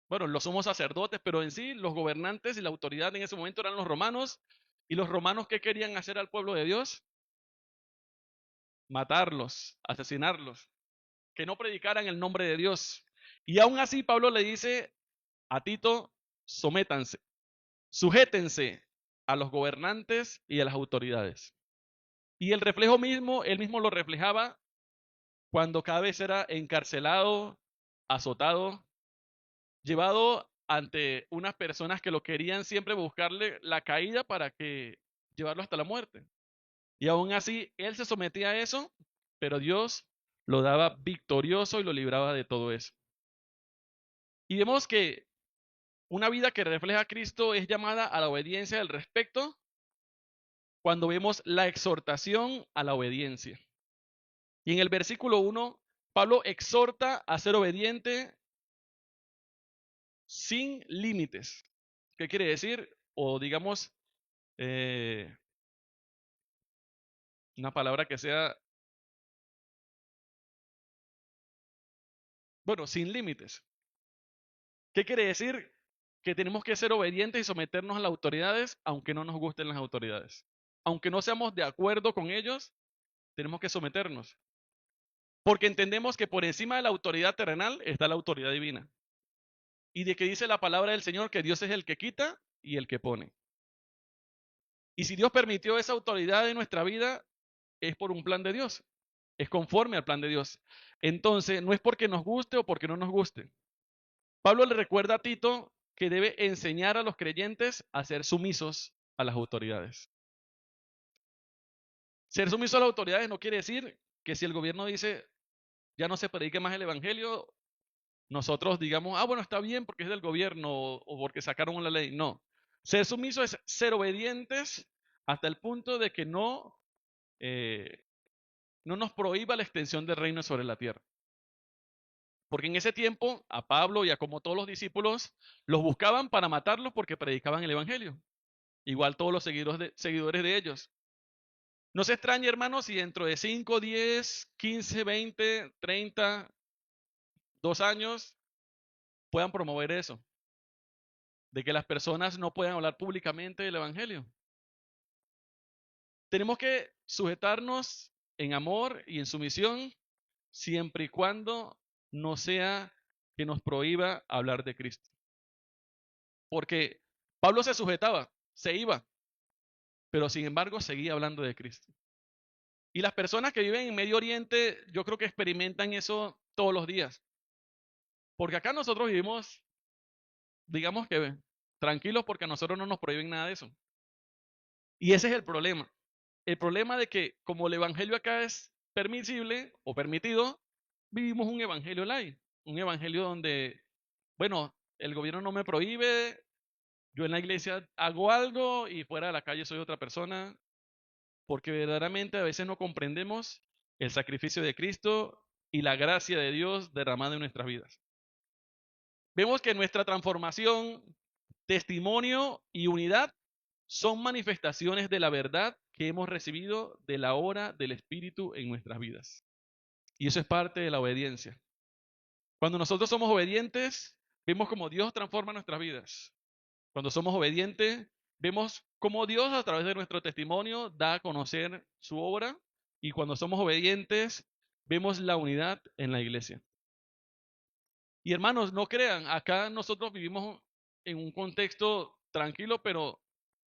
Bueno, los somos sacerdotes, pero en sí los gobernantes y la autoridad en ese momento eran los romanos. ¿Y los romanos qué querían hacer al pueblo de Dios? Matarlos, asesinarlos, que no predicaran el nombre de Dios. Y aún así Pablo le dice a Tito, sométanse, sujétense a los gobernantes y a las autoridades. Y el reflejo mismo, él mismo lo reflejaba cuando cada vez era encarcelado, azotado, llevado ante unas personas que lo querían siempre buscarle la caída para que llevarlo hasta la muerte. Y aún así, él se sometía a eso, pero Dios lo daba victorioso y lo libraba de todo eso. Y vemos que una vida que refleja a Cristo es llamada a la obediencia al respecto cuando vemos la exhortación a la obediencia. Y en el versículo 1, Pablo exhorta a ser obediente sin límites. ¿Qué quiere decir? O digamos, una palabra que sea, bueno, sin límites. ¿Qué quiere decir? Que tenemos que ser obedientes y someternos a las autoridades, aunque no nos gusten las autoridades. Aunque no seamos de acuerdo con ellos, tenemos que someternos. Porque entendemos que por encima de la autoridad terrenal está la autoridad divina. Y de que dice la palabra del Señor que Dios es el que quita y el que pone. Y si Dios permitió esa autoridad en nuestra vida, es por un plan de Dios. Es conforme al plan de Dios. Entonces, no es porque nos guste o porque no nos guste. Pablo le recuerda a Tito que debe enseñar a los creyentes a ser sumisos a las autoridades. Ser sumiso a las autoridades no quiere decir que si el gobierno dice ya no se predique más el evangelio, nosotros digamos, bueno, está bien porque es del gobierno o porque sacaron la ley. No. Ser sumiso es ser obedientes hasta el punto de que no nos prohíba la extensión del reino sobre la tierra. Porque en ese tiempo a Pablo y a como todos los discípulos los buscaban para matarlos porque predicaban el evangelio. Igual todos los seguidores de ellos. No se extrañe, hermanos, si dentro de 5, 10, 15, 20, 30, 2 años puedan promover eso. De que las personas no puedan hablar públicamente del evangelio. Tenemos que sujetarnos en amor y en sumisión siempre y cuando no sea que nos prohíba hablar de Cristo. Porque Pablo se sujetaba, se iba, pero sin embargo seguía hablando de Cristo. Y las personas que viven en Medio Oriente, yo creo que experimentan eso todos los días. Porque acá nosotros vivimos, digamos que tranquilos porque a nosotros no nos prohíben nada de eso. Y ese es el problema. El problema de que como el evangelio acá es permisible o permitido, vivimos un evangelio light. Un evangelio donde, bueno, el gobierno no me prohíbe, yo en la iglesia hago algo y fuera de la calle soy otra persona, porque verdaderamente a veces no comprendemos el sacrificio de Cristo y la gracia de Dios derramada en nuestras vidas. Vemos que nuestra transformación, testimonio y unidad son manifestaciones de la verdad que hemos recibido de la obra del Espíritu en nuestras vidas. Y eso es parte de la obediencia. Cuando nosotros somos obedientes, vemos cómo Dios transforma nuestras vidas. Cuando somos obedientes, vemos cómo Dios a través de nuestro testimonio da a conocer su obra. Y cuando somos obedientes, vemos la unidad en la iglesia. Y hermanos, no crean, acá nosotros vivimos en un contexto tranquilo, pero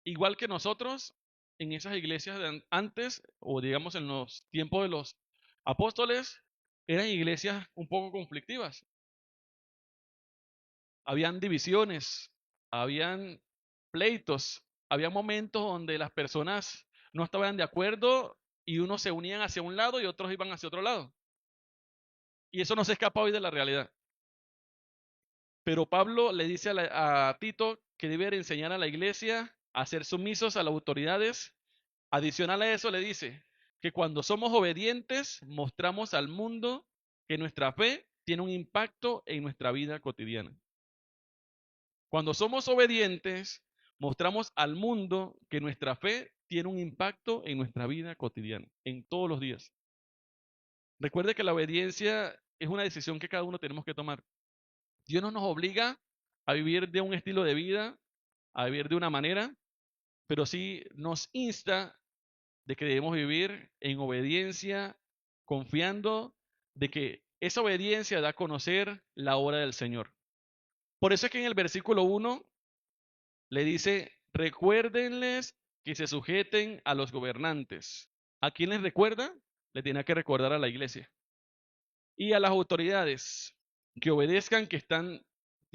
igual que nosotros, en esas iglesias de antes, o digamos en los tiempos de los apóstoles, eran iglesias un poco conflictivas. Habían divisiones, habían pleitos, había momentos donde las personas no estaban de acuerdo y unos se unían hacia un lado y otros iban hacia otro lado. Y eso no se escapa hoy de la realidad. Pero Pablo le dice a Tito que debe enseñar a la iglesia a ser sumisos a las autoridades. Adicional a eso le dice que cuando somos obedientes mostramos al mundo que nuestra fe tiene un impacto en nuestra vida cotidiana. Cuando somos obedientes mostramos al mundo que nuestra fe tiene un impacto en nuestra vida cotidiana, en todos los días. Recuerde que la obediencia es una decisión que cada uno tenemos que tomar. Dios no nos obliga a vivir de un estilo de vida, a vivir de una manera, pero sí nos insta de que debemos vivir en obediencia, confiando de que esa obediencia da a conocer la obra del Señor. Por eso es que en el versículo 1 le dice, recuérdenles que se sujeten a los gobernantes. ¿A quién les recuerda? Le tiene que recordar a la iglesia. Y a las autoridades, que obedezcan, que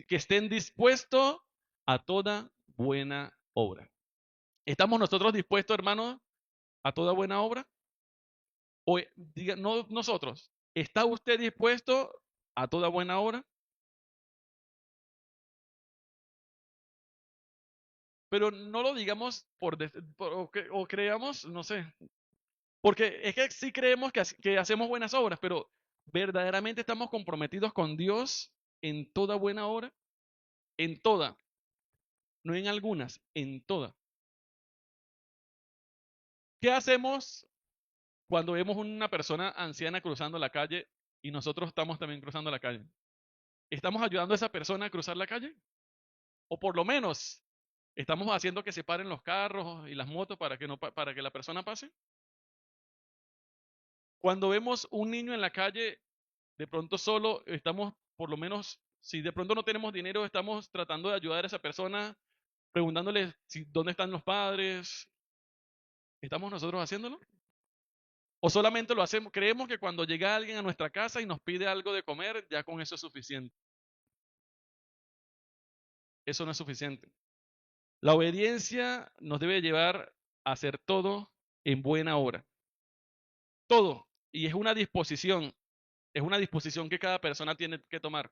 estén dispuestos a toda buena obra. ¿Estamos nosotros dispuestos, hermanos, a toda buena obra? O diga, no nosotros. ¿Está usted dispuesto a toda buena obra? Pero no lo digamos o creamos, no sé. Porque es que sí creemos que hacemos buenas obras, pero ¿verdaderamente estamos comprometidos con Dios en toda buena obra? En toda. No en algunas, en toda. ¿Qué hacemos cuando vemos una persona anciana cruzando la calle y nosotros estamos también cruzando la calle? ¿Estamos ayudando a esa persona a cruzar la calle? O por lo menos, ¿estamos haciendo que se paren los carros y las motos para que, para que la persona pase? Cuando vemos un niño en la calle, de pronto solo estamos, por lo menos, si de pronto no tenemos dinero, estamos tratando de ayudar a esa persona, preguntándole dónde están los padres. ¿Estamos nosotros haciéndolo? ¿O solamente lo hacemos, creemos que cuando llega alguien a nuestra casa y nos pide algo de comer, ya con eso es suficiente? Eso no es suficiente. La obediencia nos debe llevar a hacer todo en buena hora. Todo. Y es una disposición que cada persona tiene que tomar.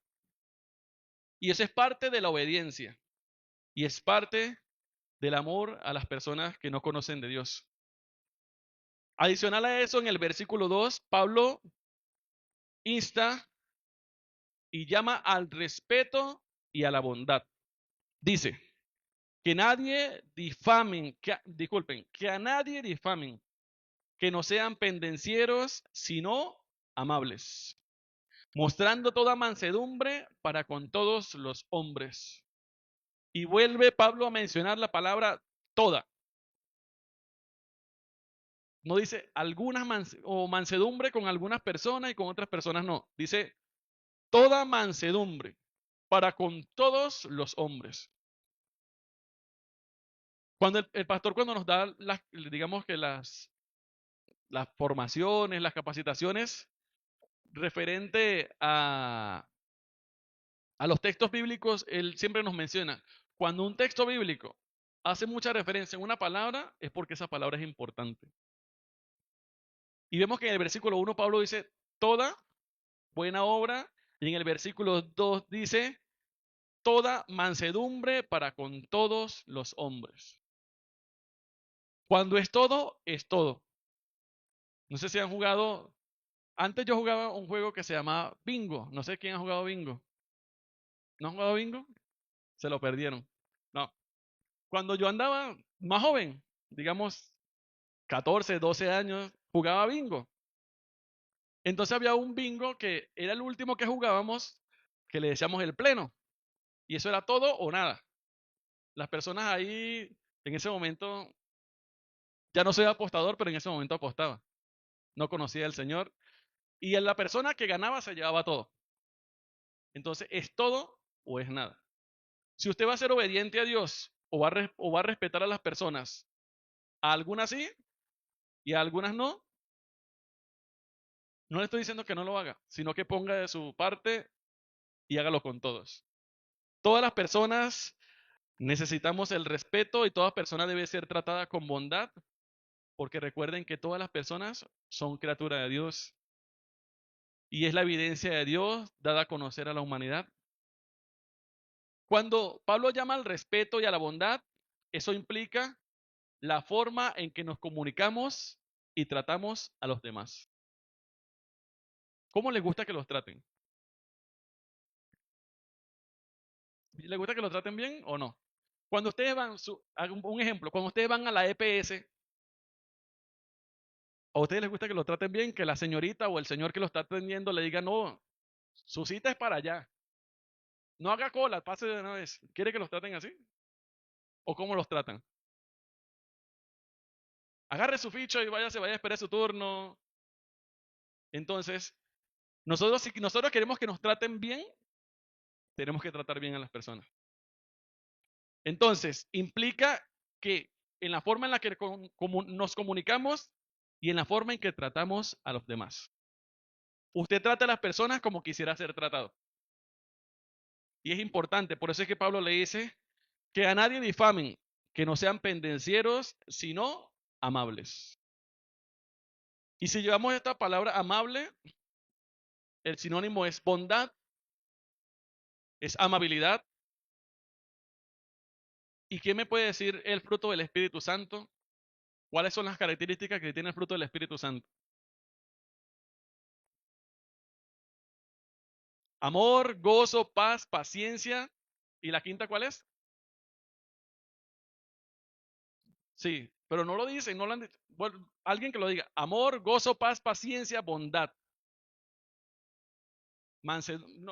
Y eso es parte de la obediencia. Y es parte del amor a las personas que no conocen de Dios. Adicional a eso, en el versículo 2, Pablo insta y llama al respeto y a la bondad. Dice, que nadie difamen, que a nadie difamen, que no sean pendencieros, sino amables, mostrando toda mansedumbre para con todos los hombres. Y vuelve Pablo a mencionar la palabra toda. No dice algunas mansedumbre con algunas personas y con otras personas no. Dice toda mansedumbre para con todos los hombres. Cuando el pastor cuando nos da digamos que las formaciones, las capacitaciones referente a los textos bíblicos, él siempre nos menciona, cuando un texto bíblico hace mucha referencia en una palabra, es porque esa palabra es importante. Y vemos que en el versículo 1 Pablo dice, toda buena obra, y en el versículo 2 dice, toda mansedumbre para con todos los hombres. Cuando es todo, es todo. No sé si han jugado, antes yo jugaba un juego que se llamaba Bingo, no sé quién ha jugado Bingo. ¿No han jugado Bingo? Se lo perdieron. No. Cuando yo andaba más joven, digamos 14, 12 años, jugaba Bingo. Entonces había un Bingo que era el último que jugábamos, que le decíamos el pleno. Y eso era todo o nada. Las personas ahí, en ese momento, ya no soy apostador, pero en ese momento apostaba. No conocía al Señor. Y a la persona que ganaba se llevaba todo. Entonces, ¿es todo o es nada? Si usted va a ser obediente a Dios o va a respetar a las personas, a algunas sí y a algunas no, no le estoy diciendo que no lo haga, sino que ponga de su parte y hágalo con todos. Todas las personas necesitamos el respeto y toda persona debe ser tratada con bondad, porque recuerden que todas las personas son criaturas de Dios y es la evidencia de Dios dada a conocer a la humanidad. Cuando Pablo llama al respeto y a la bondad, eso implica la forma en que nos comunicamos y tratamos a los demás. ¿Cómo les gusta que los traten? ¿Les gusta que los traten bien o no? Cuando ustedes van, hago un ejemplo, cuando ustedes van a la EPS, ¿a ustedes les gusta que los traten bien? Que la señorita o el señor que lo está atendiendo le diga, no, su cita es para allá. No haga cola, pase de una vez. ¿Quiere que los traten así? ¿O cómo los tratan? Agarre su ficha y vaya a esperar su turno. Entonces, si nosotros queremos que nos traten bien, tenemos que tratar bien a las personas. Entonces, implica que en la forma en la que nos comunicamos y en la forma en que tratamos a los demás. Usted trata a las personas como quisiera ser tratado. Y es importante, por eso es que Pablo le dice que a nadie difamen, que no sean pendencieros, sino amables. Y si llevamos esta palabra amable, el sinónimo es bondad, es amabilidad. ¿Y quién me puede decir el fruto del Espíritu Santo? ¿Cuáles son las características que tiene el fruto del Espíritu Santo? Amor, gozo, paz, paciencia. ¿Y la quinta cuál es? Sí, pero no lo dicen, no lo han dicho. Bueno, alguien que lo diga. Amor, gozo, paz, paciencia, bondad.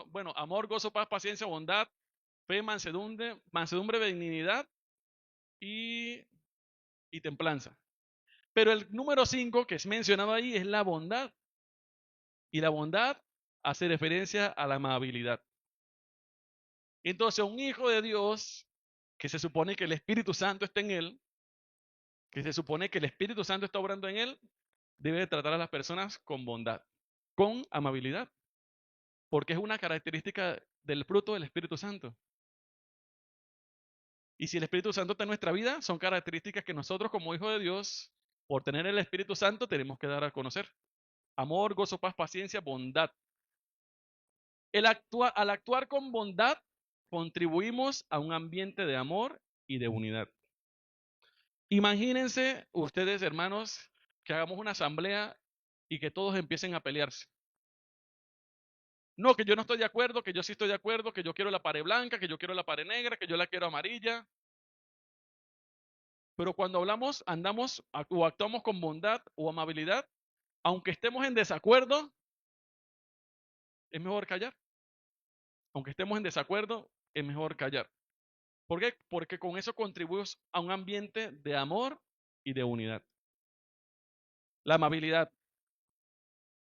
Bueno, amor, gozo, paz, paciencia, bondad, fe, mansedumbre, benignidad y templanza. Pero el número 5 que es mencionado ahí es la bondad. Y la bondad hace referencia a la amabilidad. Entonces, un hijo de Dios, que se supone que el Espíritu Santo está en él, que se supone que el Espíritu Santo está obrando en él, debe tratar a las personas con bondad, con amabilidad, porque es una característica del fruto del Espíritu Santo. Y si el Espíritu Santo está en nuestra vida, son características que nosotros como hijos de Dios, por tener el Espíritu Santo, tenemos que dar a conocer. Amor, gozo, paz, paciencia, bondad. Al actuar con bondad, contribuimos a un ambiente de amor y de unidad. Imagínense ustedes, hermanos, que hagamos una asamblea y que todos empiecen a pelearse. No, que yo no estoy de acuerdo, que yo sí estoy de acuerdo, que yo quiero la pared blanca, que yo quiero la pared negra, que yo la quiero amarilla. Pero cuando andamos o actuamos con bondad o amabilidad, aunque estemos en desacuerdo, es mejor callar. Aunque estemos en desacuerdo, es mejor callar. ¿Por qué? Porque con eso contribuimos a un ambiente de amor y de unidad. La amabilidad.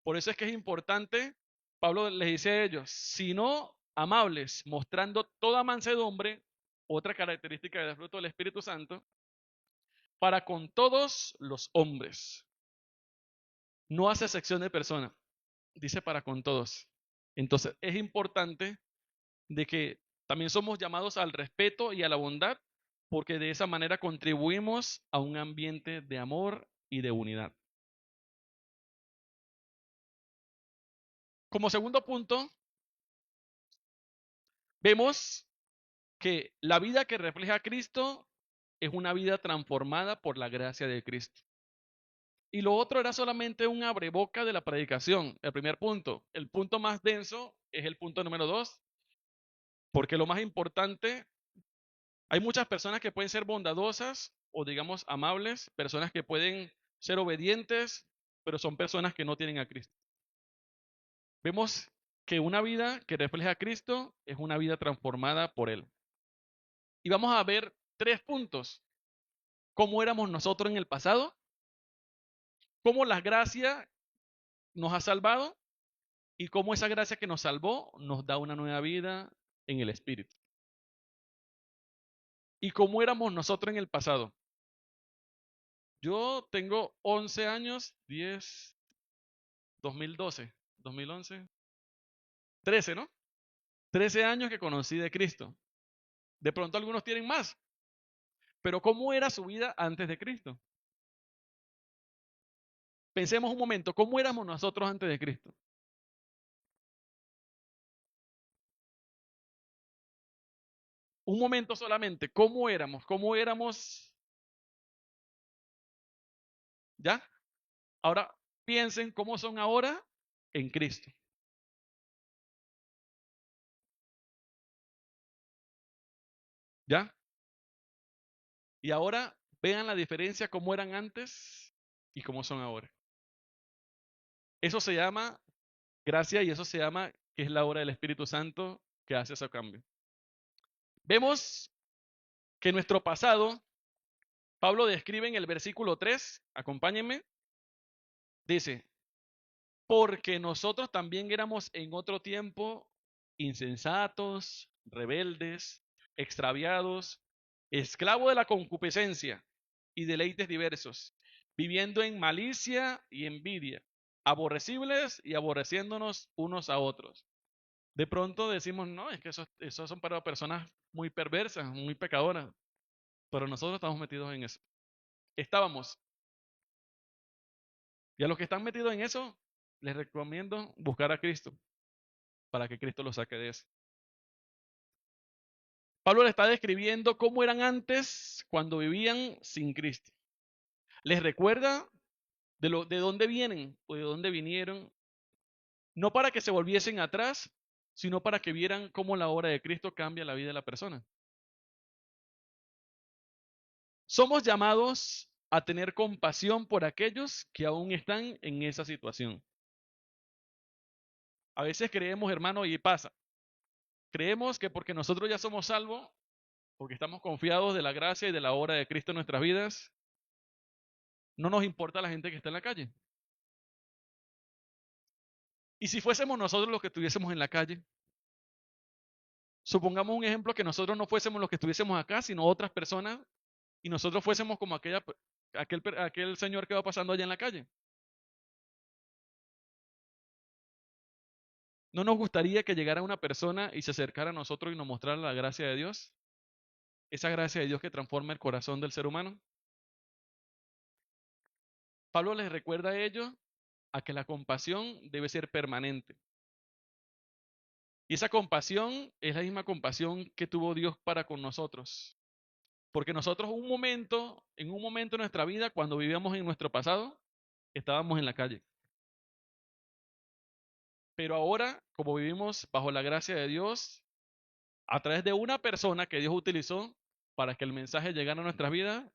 Por eso es que es importante, Pablo les dice a ellos, sino amables, mostrando toda mansedumbre, otra característica del fruto del Espíritu Santo, para con todos los hombres. No hace sección de persona, dice para con todos. Entonces es importante de que también somos llamados al respeto y a la bondad, porque de esa manera contribuimos a un ambiente de amor y de unidad. Como segundo punto, vemos que la vida que refleja a Cristo es una vida transformada por la gracia de Cristo. Y lo otro era solamente un abreboca de la predicación, el primer punto. El punto más denso es el punto número 2, porque lo más importante, hay muchas personas que pueden ser bondadosas o digamos amables, personas que pueden ser obedientes, pero son personas que no tienen a Cristo. Vemos que una vida que refleja a Cristo es una vida transformada por Él. Y vamos a ver 3 puntos. ¿Cómo éramos nosotros en el pasado? ¿Cómo la gracia nos ha salvado? y cómo esa gracia que nos salvó nos da una nueva vida en el Espíritu. ¿Y cómo éramos nosotros en el pasado? Yo tengo 11 años, 10, 2012, 2011, 13, ¿no? 13 años que conocí de Cristo. De pronto algunos tienen más. Pero ¿cómo era su vida antes de Cristo? Pensemos un momento, ¿cómo éramos nosotros antes de Cristo? Un momento solamente, ¿cómo éramos? ¿Cómo éramos? ¿Ya? Ahora piensen cómo son ahora en Cristo. ¿Ya? Y ahora vean la diferencia, cómo eran antes y cómo son ahora. Eso se llama gracia y eso se llama que es la obra del Espíritu Santo que hace ese cambio. Vemos que nuestro pasado, Pablo describe en el versículo 3, acompáñenme, dice, porque nosotros también éramos en otro tiempo insensatos, rebeldes, extraviados, esclavos de la concupiscencia y deleites diversos, viviendo en malicia y envidia, aborrecibles y aborreciéndonos unos a otros. De pronto decimos, no, es que esos son para personas muy perversas, muy pecadoras, pero nosotros estamos metidos en eso. Estábamos. Y a los que están metidos en eso, les recomiendo buscar a Cristo para que Cristo los saque de eso. Pablo le está describiendo cómo eran antes cuando vivían sin Cristo. Les recuerda de dónde vienen o de dónde vinieron, no para que se volviesen atrás, sino para que vieran cómo la obra de Cristo cambia la vida de la persona. Somos llamados a tener compasión por aquellos que aún están en esa situación. A veces creemos, hermano, y pasa, creemos que porque nosotros ya somos salvos, porque estamos confiados de la gracia y de la obra de Cristo en nuestras vidas, no nos importa la gente que está en la calle. Y si fuésemos nosotros los que estuviésemos en la calle, supongamos un ejemplo que nosotros no fuésemos los que estuviésemos acá, sino otras personas, y nosotros fuésemos como aquel señor que va pasando allá en la calle. ¿No nos gustaría que llegara una persona y se acercara a nosotros y nos mostrara la gracia de Dios? Esa gracia de Dios que transforma el corazón del ser humano. Pablo les recuerda a ellos a que la compasión debe ser permanente. Y esa compasión es la misma compasión que tuvo Dios para con nosotros. Porque nosotros en un momento de nuestra vida, cuando vivíamos en nuestro pasado, estábamos en la calle. Pero ahora, como vivimos bajo la gracia de Dios, a través de una persona que Dios utilizó para que el mensaje llegara a nuestra vida,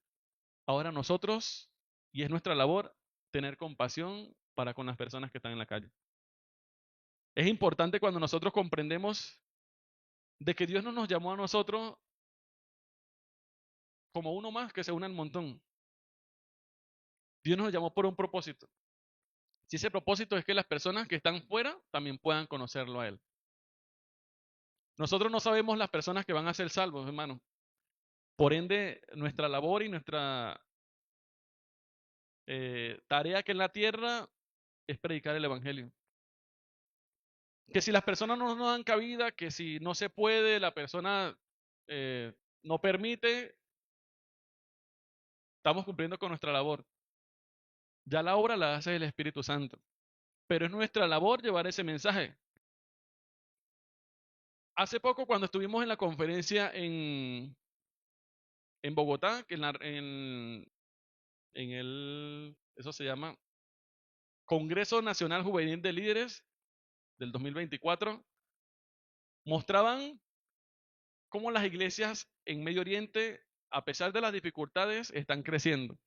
ahora nosotros, y es nuestra labor, tener compasión para con las personas que están en la calle. Es importante cuando nosotros comprendemos de que Dios no nos llamó a nosotros como uno más que se une al montón. Dios nos llamó por un propósito. Si ese propósito es que las personas que están fuera también puedan conocerlo a Él. Nosotros no sabemos las personas que van a ser salvos, hermano. Por ende, nuestra labor y nuestra tarea que en la tierra es predicar el Evangelio. Que si las personas no nos dan cabida, que si no se puede, la persona no permite, estamos cumpliendo con nuestra labor. Ya la obra la hace el Espíritu Santo. Pero es nuestra labor llevar ese mensaje. Hace poco, cuando estuvimos en la conferencia en Bogotá, que eso se llama Congreso Nacional Juvenil de Líderes del 2024, mostraban cómo las iglesias en Medio Oriente, a pesar de las dificultades, están creciendo.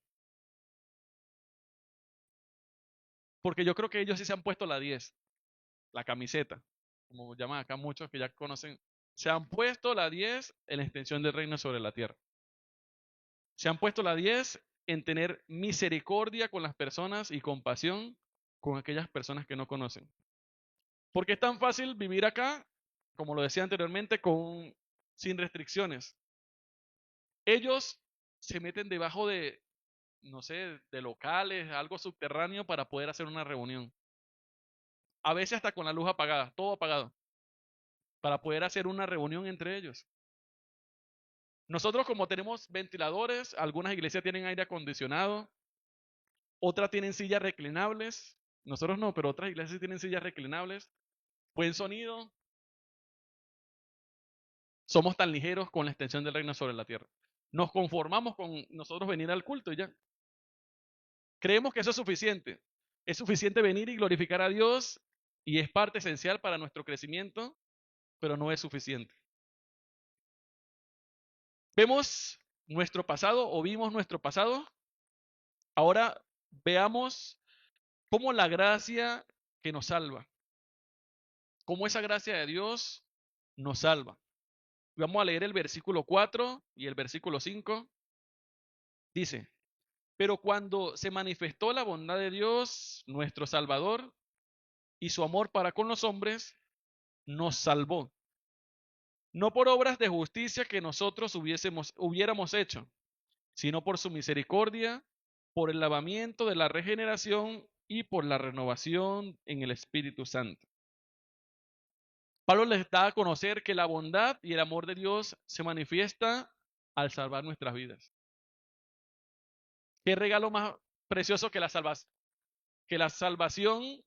Porque yo creo que ellos sí se han puesto la 10, la camiseta, como llaman acá muchos que ya conocen, se han puesto la 10 en la extensión del reino sobre la tierra. Se han puesto la 10 en tener misericordia con las personas y compasión con aquellas personas que no conocen. Porque es tan fácil vivir acá, como lo decía anteriormente, sin restricciones. Ellos se meten debajo de, no sé, de locales, algo subterráneo para poder hacer una reunión. A veces hasta con la luz apagada, todo apagado, para poder hacer una reunión entre ellos. Nosotros como tenemos ventiladores, algunas iglesias tienen aire acondicionado, otras tienen sillas reclinables, nosotros no, pero otras iglesias tienen sillas reclinables, buen sonido. Somos tan ligeros con la extensión del reino sobre la tierra. Nos conformamos con nosotros venir al culto y ya. Creemos que eso es suficiente. Es suficiente venir y glorificar a Dios y es parte esencial para nuestro crecimiento, pero no es suficiente. Vemos nuestro pasado o vimos nuestro pasado. Ahora veamos cómo la gracia que nos salva, cómo esa gracia de Dios nos salva. Vamos a leer el versículo 4 y el versículo 5. Dice, pero cuando se manifestó la bondad de Dios, nuestro Salvador, y su amor para con los hombres, nos salvó. No por obras de justicia que nosotros hubiéramos hecho, sino por su misericordia, por el lavamiento de la regeneración y por la renovación en el Espíritu Santo. Pablo les da a conocer que la bondad y el amor de Dios se manifiesta al salvar nuestras vidas. ¿Qué regalo más precioso que la salvación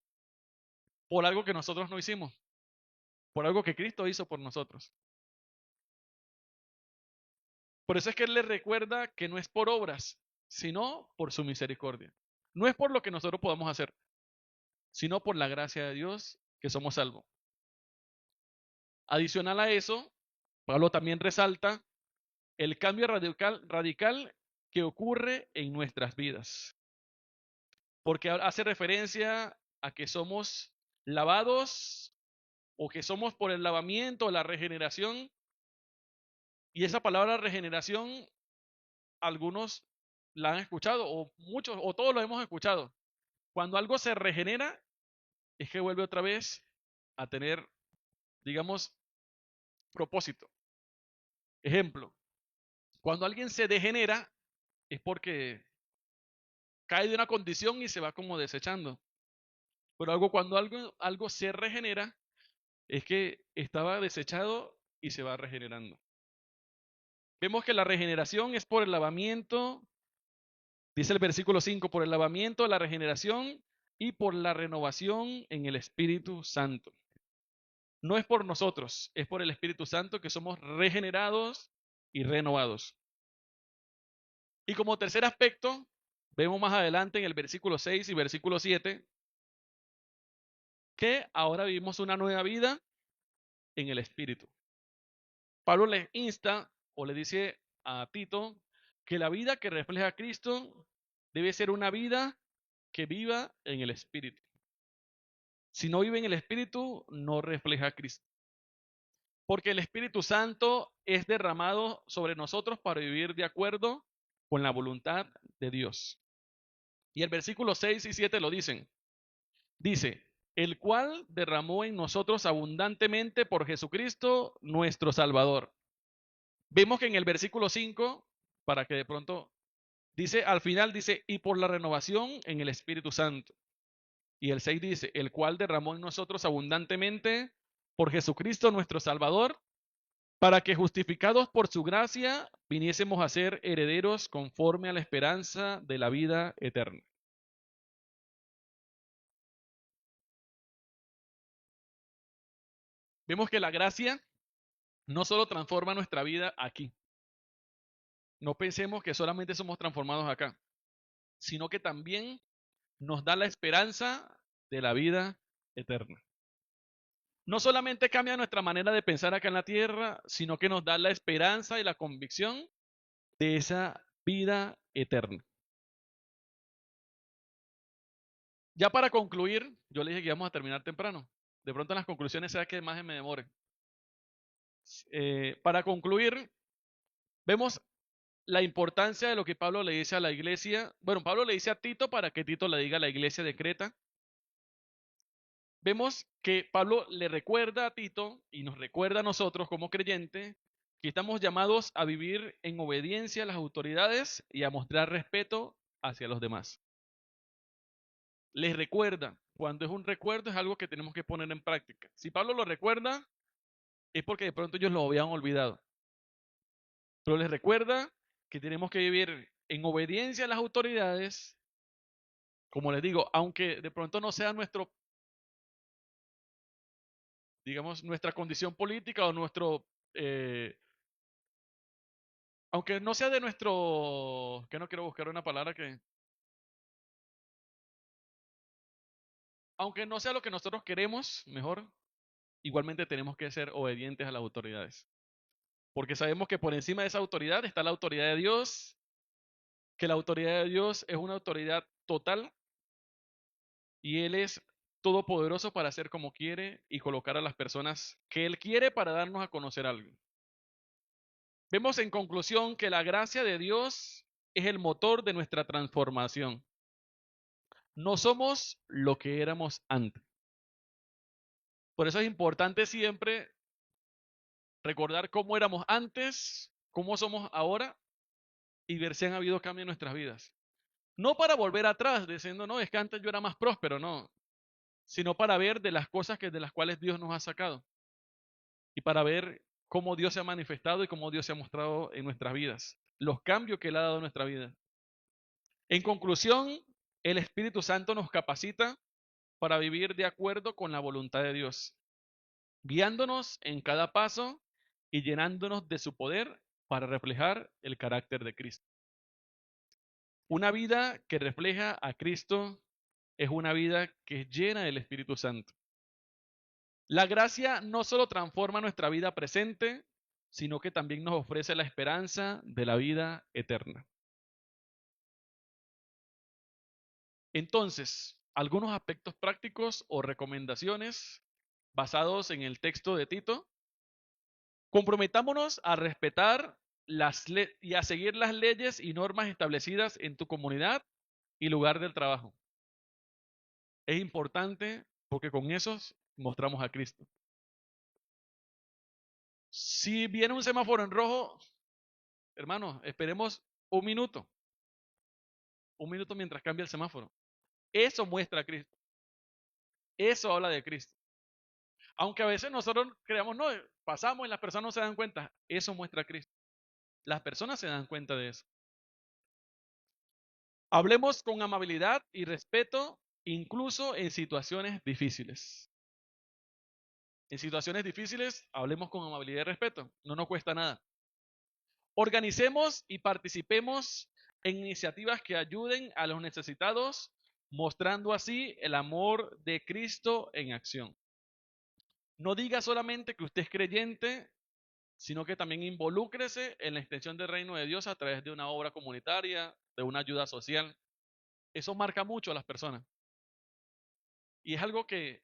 por algo que nosotros no hicimos? Por algo que Cristo hizo por nosotros. Por eso es que Él les recuerda que no es por obras, sino por su misericordia. No es por lo que nosotros podamos hacer, sino por la gracia de Dios que somos salvos. Adicional a eso, Pablo también resalta el cambio radical que ocurre en nuestras vidas. Porque hace referencia a que somos lavados o que somos por el lavamiento, la regeneración. Y esa palabra regeneración, algunos la han escuchado, o muchos, o todos lo hemos escuchado. Cuando algo se regenera, es que vuelve otra vez a tener, digamos, propósito. Ejemplo, cuando alguien se degenera, es porque cae de una condición y se va como desechando. Pero cuando algo se regenera, es que estaba desechado y se va regenerando. Vemos que la regeneración es por el lavamiento, dice el versículo 5, por el lavamiento, la regeneración y por la renovación en el Espíritu Santo. No es por nosotros, es por el Espíritu Santo que somos regenerados y renovados. Y como tercer aspecto, vemos más adelante en el versículo 6 y versículo 7, que ahora vivimos una nueva vida en el Espíritu. Pablo les insta o le dice a Tito que la vida que refleja a Cristo debe ser una vida que viva en el Espíritu. Si no vive en el Espíritu, no refleja a Cristo. Porque el Espíritu Santo es derramado sobre nosotros para vivir de acuerdo con la voluntad de Dios. Y el versículo 6 y 7 lo dicen. Dice, el cual derramó en nosotros abundantemente por Jesucristo nuestro Salvador. Vemos que en el versículo 5, para que de pronto dice, al final dice, y por la renovación en el Espíritu Santo. Y el 6 dice, el cual derramó en nosotros abundantemente por Jesucristo nuestro Salvador, para que justificados por su gracia viniésemos a ser herederos conforme a la esperanza de la vida eterna. Vemos que la gracia no solo transforma nuestra vida aquí. No pensemos que solamente somos transformados acá, sino que también nos da la esperanza de la vida eterna. No solamente cambia nuestra manera de pensar acá en la tierra, sino que nos da la esperanza y la convicción de esa vida eterna. Ya para concluir, yo le dije que íbamos a terminar temprano. De pronto en las conclusiones sea que más me demore. Para concluir, vemos la importancia de lo que Pablo le dice a la iglesia. Bueno, Pablo le dice a Tito para que Tito le diga a la iglesia de Creta. vemos que Pablo le recuerda a Tito y nos recuerda a nosotros como creyentes que estamos llamados a vivir en obediencia a las autoridades y a mostrar respeto hacia los demás. Les recuerda, cuando es un recuerdo es algo que tenemos que poner en práctica. Si Pablo lo recuerda, es porque de pronto ellos lo habían olvidado. Pero les recuerda que tenemos que vivir en obediencia a las autoridades, como les digo, aunque de pronto no sea nuestra condición política o aunque no sea de nuestro, que no quiero buscar una palabra aunque no sea lo que nosotros queremos, mejor, igualmente tenemos que ser obedientes a las autoridades. Porque sabemos que por encima de esa autoridad está la autoridad de Dios, que la autoridad de Dios es una autoridad total y Él es todopoderoso para hacer como quiere y colocar a las personas que Él quiere para darnos a conocer algo. Vemos en conclusión que la gracia de Dios es el motor de nuestra transformación. No somos lo que éramos antes. Por eso es importante siempre recordar cómo éramos antes, cómo somos ahora y ver si han habido cambios en nuestras vidas. No para volver atrás diciendo, no, es que antes yo era más próspero, no, sino para ver de las cosas de las cuales Dios nos ha sacado y para ver cómo Dios se ha manifestado y cómo Dios se ha mostrado en nuestras vidas, los cambios que Él ha dado en nuestra vida. En conclusión, el Espíritu Santo nos capacita para vivir de acuerdo con la voluntad de Dios, guiándonos en cada paso y llenándonos de su poder para reflejar el carácter de Cristo. Una vida que refleja a Cristo es una vida que es llena del Espíritu Santo. La gracia no solo transforma nuestra vida presente, sino que también nos ofrece la esperanza de la vida eterna. Entonces, algunos aspectos prácticos o recomendaciones basados en el texto de Tito. Comprometámonos a respetar y a seguir las leyes y normas establecidas en tu comunidad y lugar del trabajo. Es importante porque con eso mostramos a Cristo. Si viene un semáforo en rojo, hermanos, esperemos un minuto mientras cambia el semáforo. Eso muestra a Cristo. Eso habla de Cristo. Aunque a veces nosotros creamos, no, pasamos y las personas no se dan cuenta. Eso muestra a Cristo. Las personas se dan cuenta de eso. Hablemos con amabilidad y respeto, incluso en situaciones difíciles. En situaciones difíciles, hablemos con amabilidad y respeto. No nos cuesta nada. Organicemos y participemos en iniciativas que ayuden a los necesitados, mostrando así el amor de Cristo en acción. No diga solamente que usted es creyente, sino que también involúcrese en la extensión del reino de Dios a través de una obra comunitaria, de una ayuda social. Eso marca mucho a las personas. Y es algo que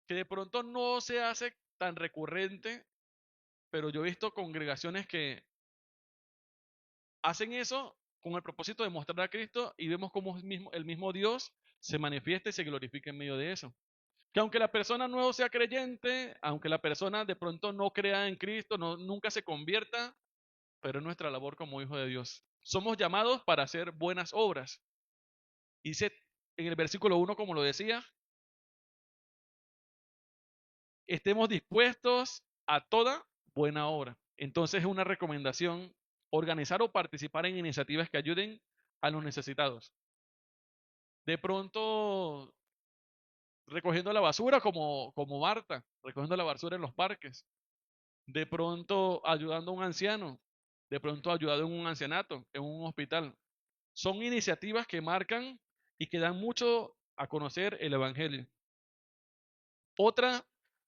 de pronto no se hace tan recurrente, pero yo he visto congregaciones que hacen eso con el propósito de mostrar a Cristo y vemos cómo el mismo Dios se manifiesta y se glorifica en medio de eso. Que aunque la persona no sea creyente, aunque la persona de pronto no crea en Cristo, nunca se convierta, pero es nuestra labor como hijo de Dios. Somos llamados para hacer buenas obras. Dice en el versículo 1, como lo decía, estemos dispuestos a toda buena obra. Entonces es una recomendación organizar o participar en iniciativas que ayuden a los necesitados. De pronto recogiendo la basura como Marta, recogiendo la basura en los parques. De pronto ayudando a un anciano, de pronto ayudando en un ancianato, en un hospital. Son iniciativas que marcan y que dan mucho a conocer el Evangelio. Otra,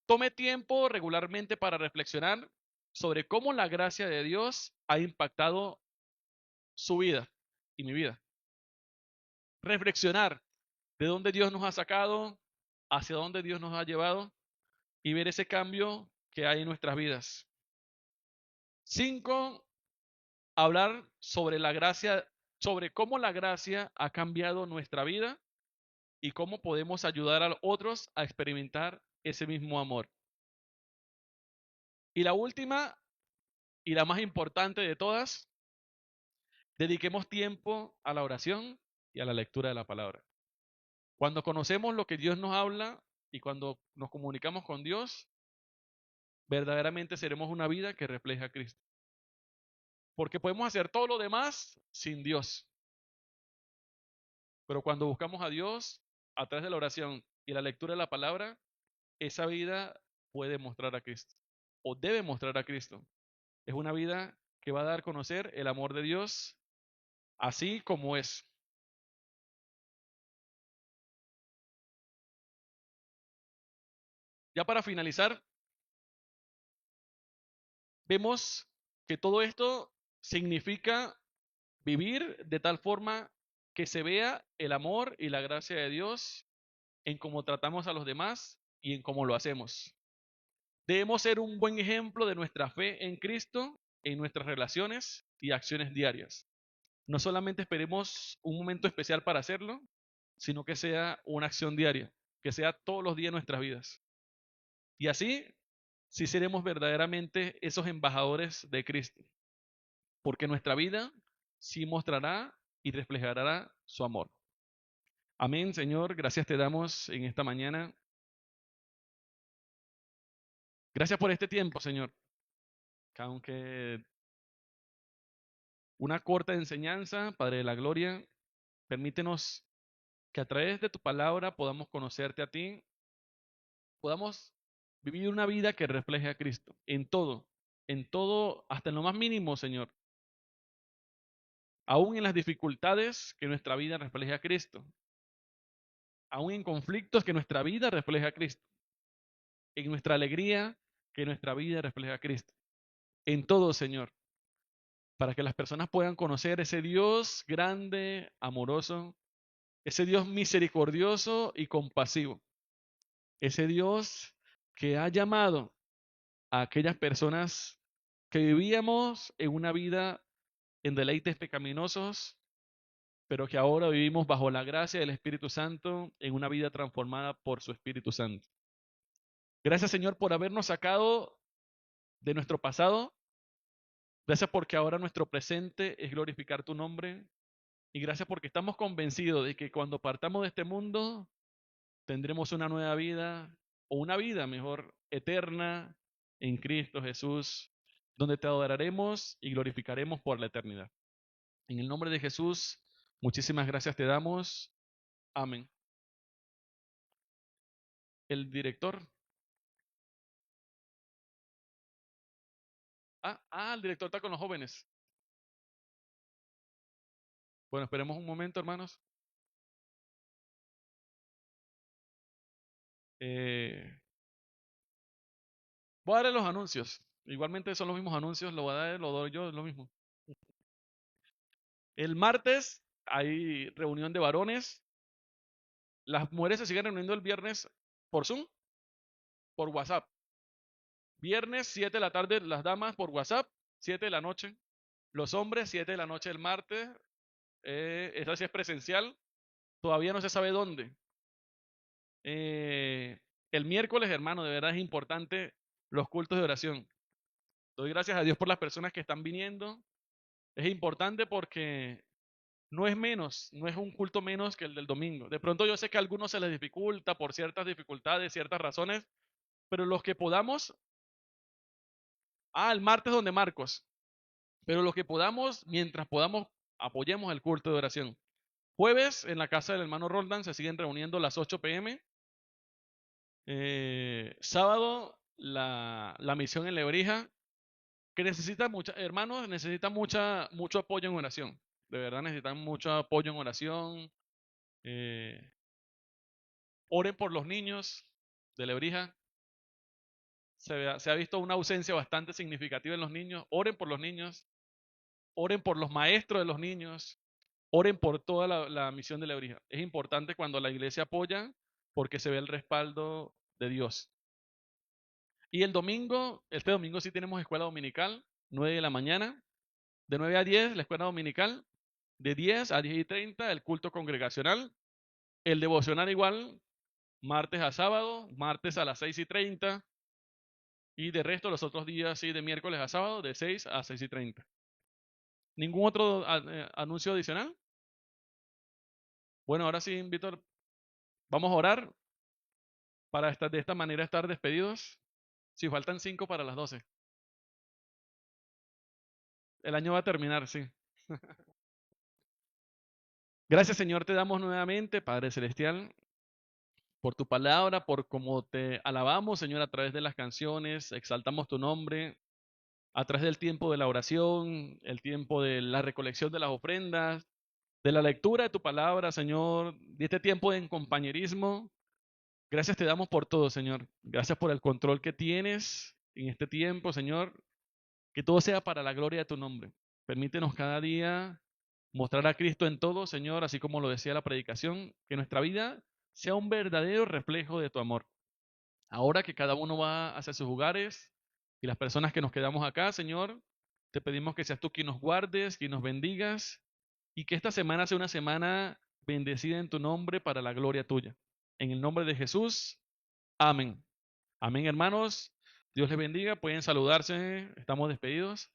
tome tiempo regularmente para reflexionar sobre cómo la gracia de Dios ha impactado su vida y mi vida. Reflexionar de dónde Dios nos ha sacado, hacia dónde Dios nos ha llevado y ver ese cambio que hay en nuestras vidas. 5, hablar sobre la gracia, sobre cómo la gracia ha cambiado nuestra vida y cómo podemos ayudar a otros a experimentar ese mismo amor. Y la última y la más importante de todas, dediquemos tiempo a la oración y a la lectura de la palabra. Cuando conocemos lo que Dios nos habla y cuando nos comunicamos con Dios, verdaderamente seremos una vida que refleja a Cristo. Porque podemos hacer todo lo demás sin Dios. Pero cuando buscamos a Dios a través de la oración y la lectura de la palabra, esa vida puede mostrar a Cristo o debe mostrar a Cristo. Es una vida que va a dar a conocer el amor de Dios así como es. Ya para finalizar, vemos que todo esto significa vivir de tal forma que se vea el amor y la gracia de Dios en cómo tratamos a los demás y en cómo lo hacemos. Debemos ser un buen ejemplo de nuestra fe en Cristo en nuestras relaciones y acciones diarias. No solamente esperemos un momento especial para hacerlo, sino que sea una acción diaria, que sea todos los días de nuestras vidas. Y así, sí seremos verdaderamente esos embajadores de Cristo, porque nuestra vida sí mostrará y reflejará su amor. Amén, Señor, gracias te damos en esta mañana. Gracias por este tiempo, Señor, que aunque una corta enseñanza, Padre de la Gloria, permítenos que a través de tu palabra podamos conocerte a ti, podamos vivir una vida que refleje a Cristo en todo, hasta en lo más mínimo, Señor. Aún en las dificultades, que nuestra vida refleje a Cristo. Aún en conflictos, que nuestra vida refleje a Cristo. En nuestra alegría, que nuestra vida refleje a Cristo. En todo, Señor, para que las personas puedan conocer ese Dios grande, amoroso, ese Dios misericordioso y compasivo. Ese Dios que ha llamado a aquellas personas que vivíamos en una vida en deleites pecaminosos, pero que ahora vivimos bajo la gracia del Espíritu Santo en una vida transformada por su Espíritu Santo. Gracias, Señor, por habernos sacado de nuestro pasado. Gracias porque ahora nuestro presente es glorificar tu nombre. Y gracias porque estamos convencidos de que cuando partamos de este mundo tendremos una nueva vida, o una vida mejor, eterna en Cristo Jesús, donde te adoraremos y glorificaremos por la eternidad. En el nombre de Jesús, muchísimas gracias te damos. Amén. El director. El director está con los jóvenes. Bueno, esperemos un momento, hermanos. Voy a darle los anuncios. Igualmente son los mismos anuncios, lo voy a dar, lo doy yo, es lo mismo. El martes hay reunión de varones. Las mujeres se siguen reuniendo el viernes por Zoom, por WhatsApp. Viernes, 7 de la tarde, las damas por WhatsApp, 7 de la noche. Los hombres, 7 de la noche el martes. Esta sí es presencial. Todavía no se sabe dónde. El miércoles, hermano, de verdad es importante los cultos de oración. Doy gracias a Dios por las personas que están viniendo. Es importante porque no es menos, no es un culto menos que el del domingo. De pronto yo sé que a algunos se les dificulta por ciertas dificultades, ciertas razones, pero los que podamos, el martes donde Marcos, pero los que podamos, mientras podamos, apoyemos el culto de oración. Jueves en la casa del hermano Roldán se siguen reuniendo a las 8 p.m. Sábado la misión en Lebrija, que necesita hermanos, necesita mucho apoyo en oración. De verdad necesitan mucho apoyo en oración. Oren por los niños de Lebrija. Se ha visto una ausencia bastante significativa en los niños. Oren por los niños. Oren por los maestros de los niños. Oren por toda la misión de Lebrija. Es importante cuando la iglesia apoya porque se ve el respaldo de Dios. Y el domingo, este domingo sí tenemos escuela dominical, 9 de la mañana. De 9 a 10 la escuela dominical. De 10 a 10:30 el culto congregacional. El devocional igual, martes a sábado, martes a las 6:30. Y de resto, los otros días, sí, de miércoles a sábado, de 6 a 6:30. ¿Ningún otro anuncio adicional? Bueno, ahora sí, Víctor, vamos a orar para de esta manera estar despedidos. Si faltan 5 para las 12. El año va a terminar, sí. Gracias, Señor, te damos nuevamente, Padre Celestial, por tu palabra, por cómo te alabamos, Señor, a través de las canciones, exaltamos tu nombre, a través del tiempo de la oración, el tiempo de la recolección de las ofrendas, de la lectura de tu palabra, Señor, de este tiempo de compañerismo. Gracias te damos por todo, Señor. Gracias por el control que tienes en este tiempo, Señor. Que todo sea para la gloria de tu nombre. Permítenos cada día mostrar a Cristo en todo, Señor, así como lo decía la predicación, que nuestra vida sea un verdadero reflejo de tu amor. Ahora que cada uno va hacia sus hogares y las personas que nos quedamos acá, Señor, te pedimos que seas tú quien nos guardes, quien nos bendigas y que esta semana sea una semana bendecida en tu nombre para la gloria tuya. En el nombre de Jesús, amén. Amén, hermanos. Dios les bendiga. Pueden saludarse. Estamos despedidos.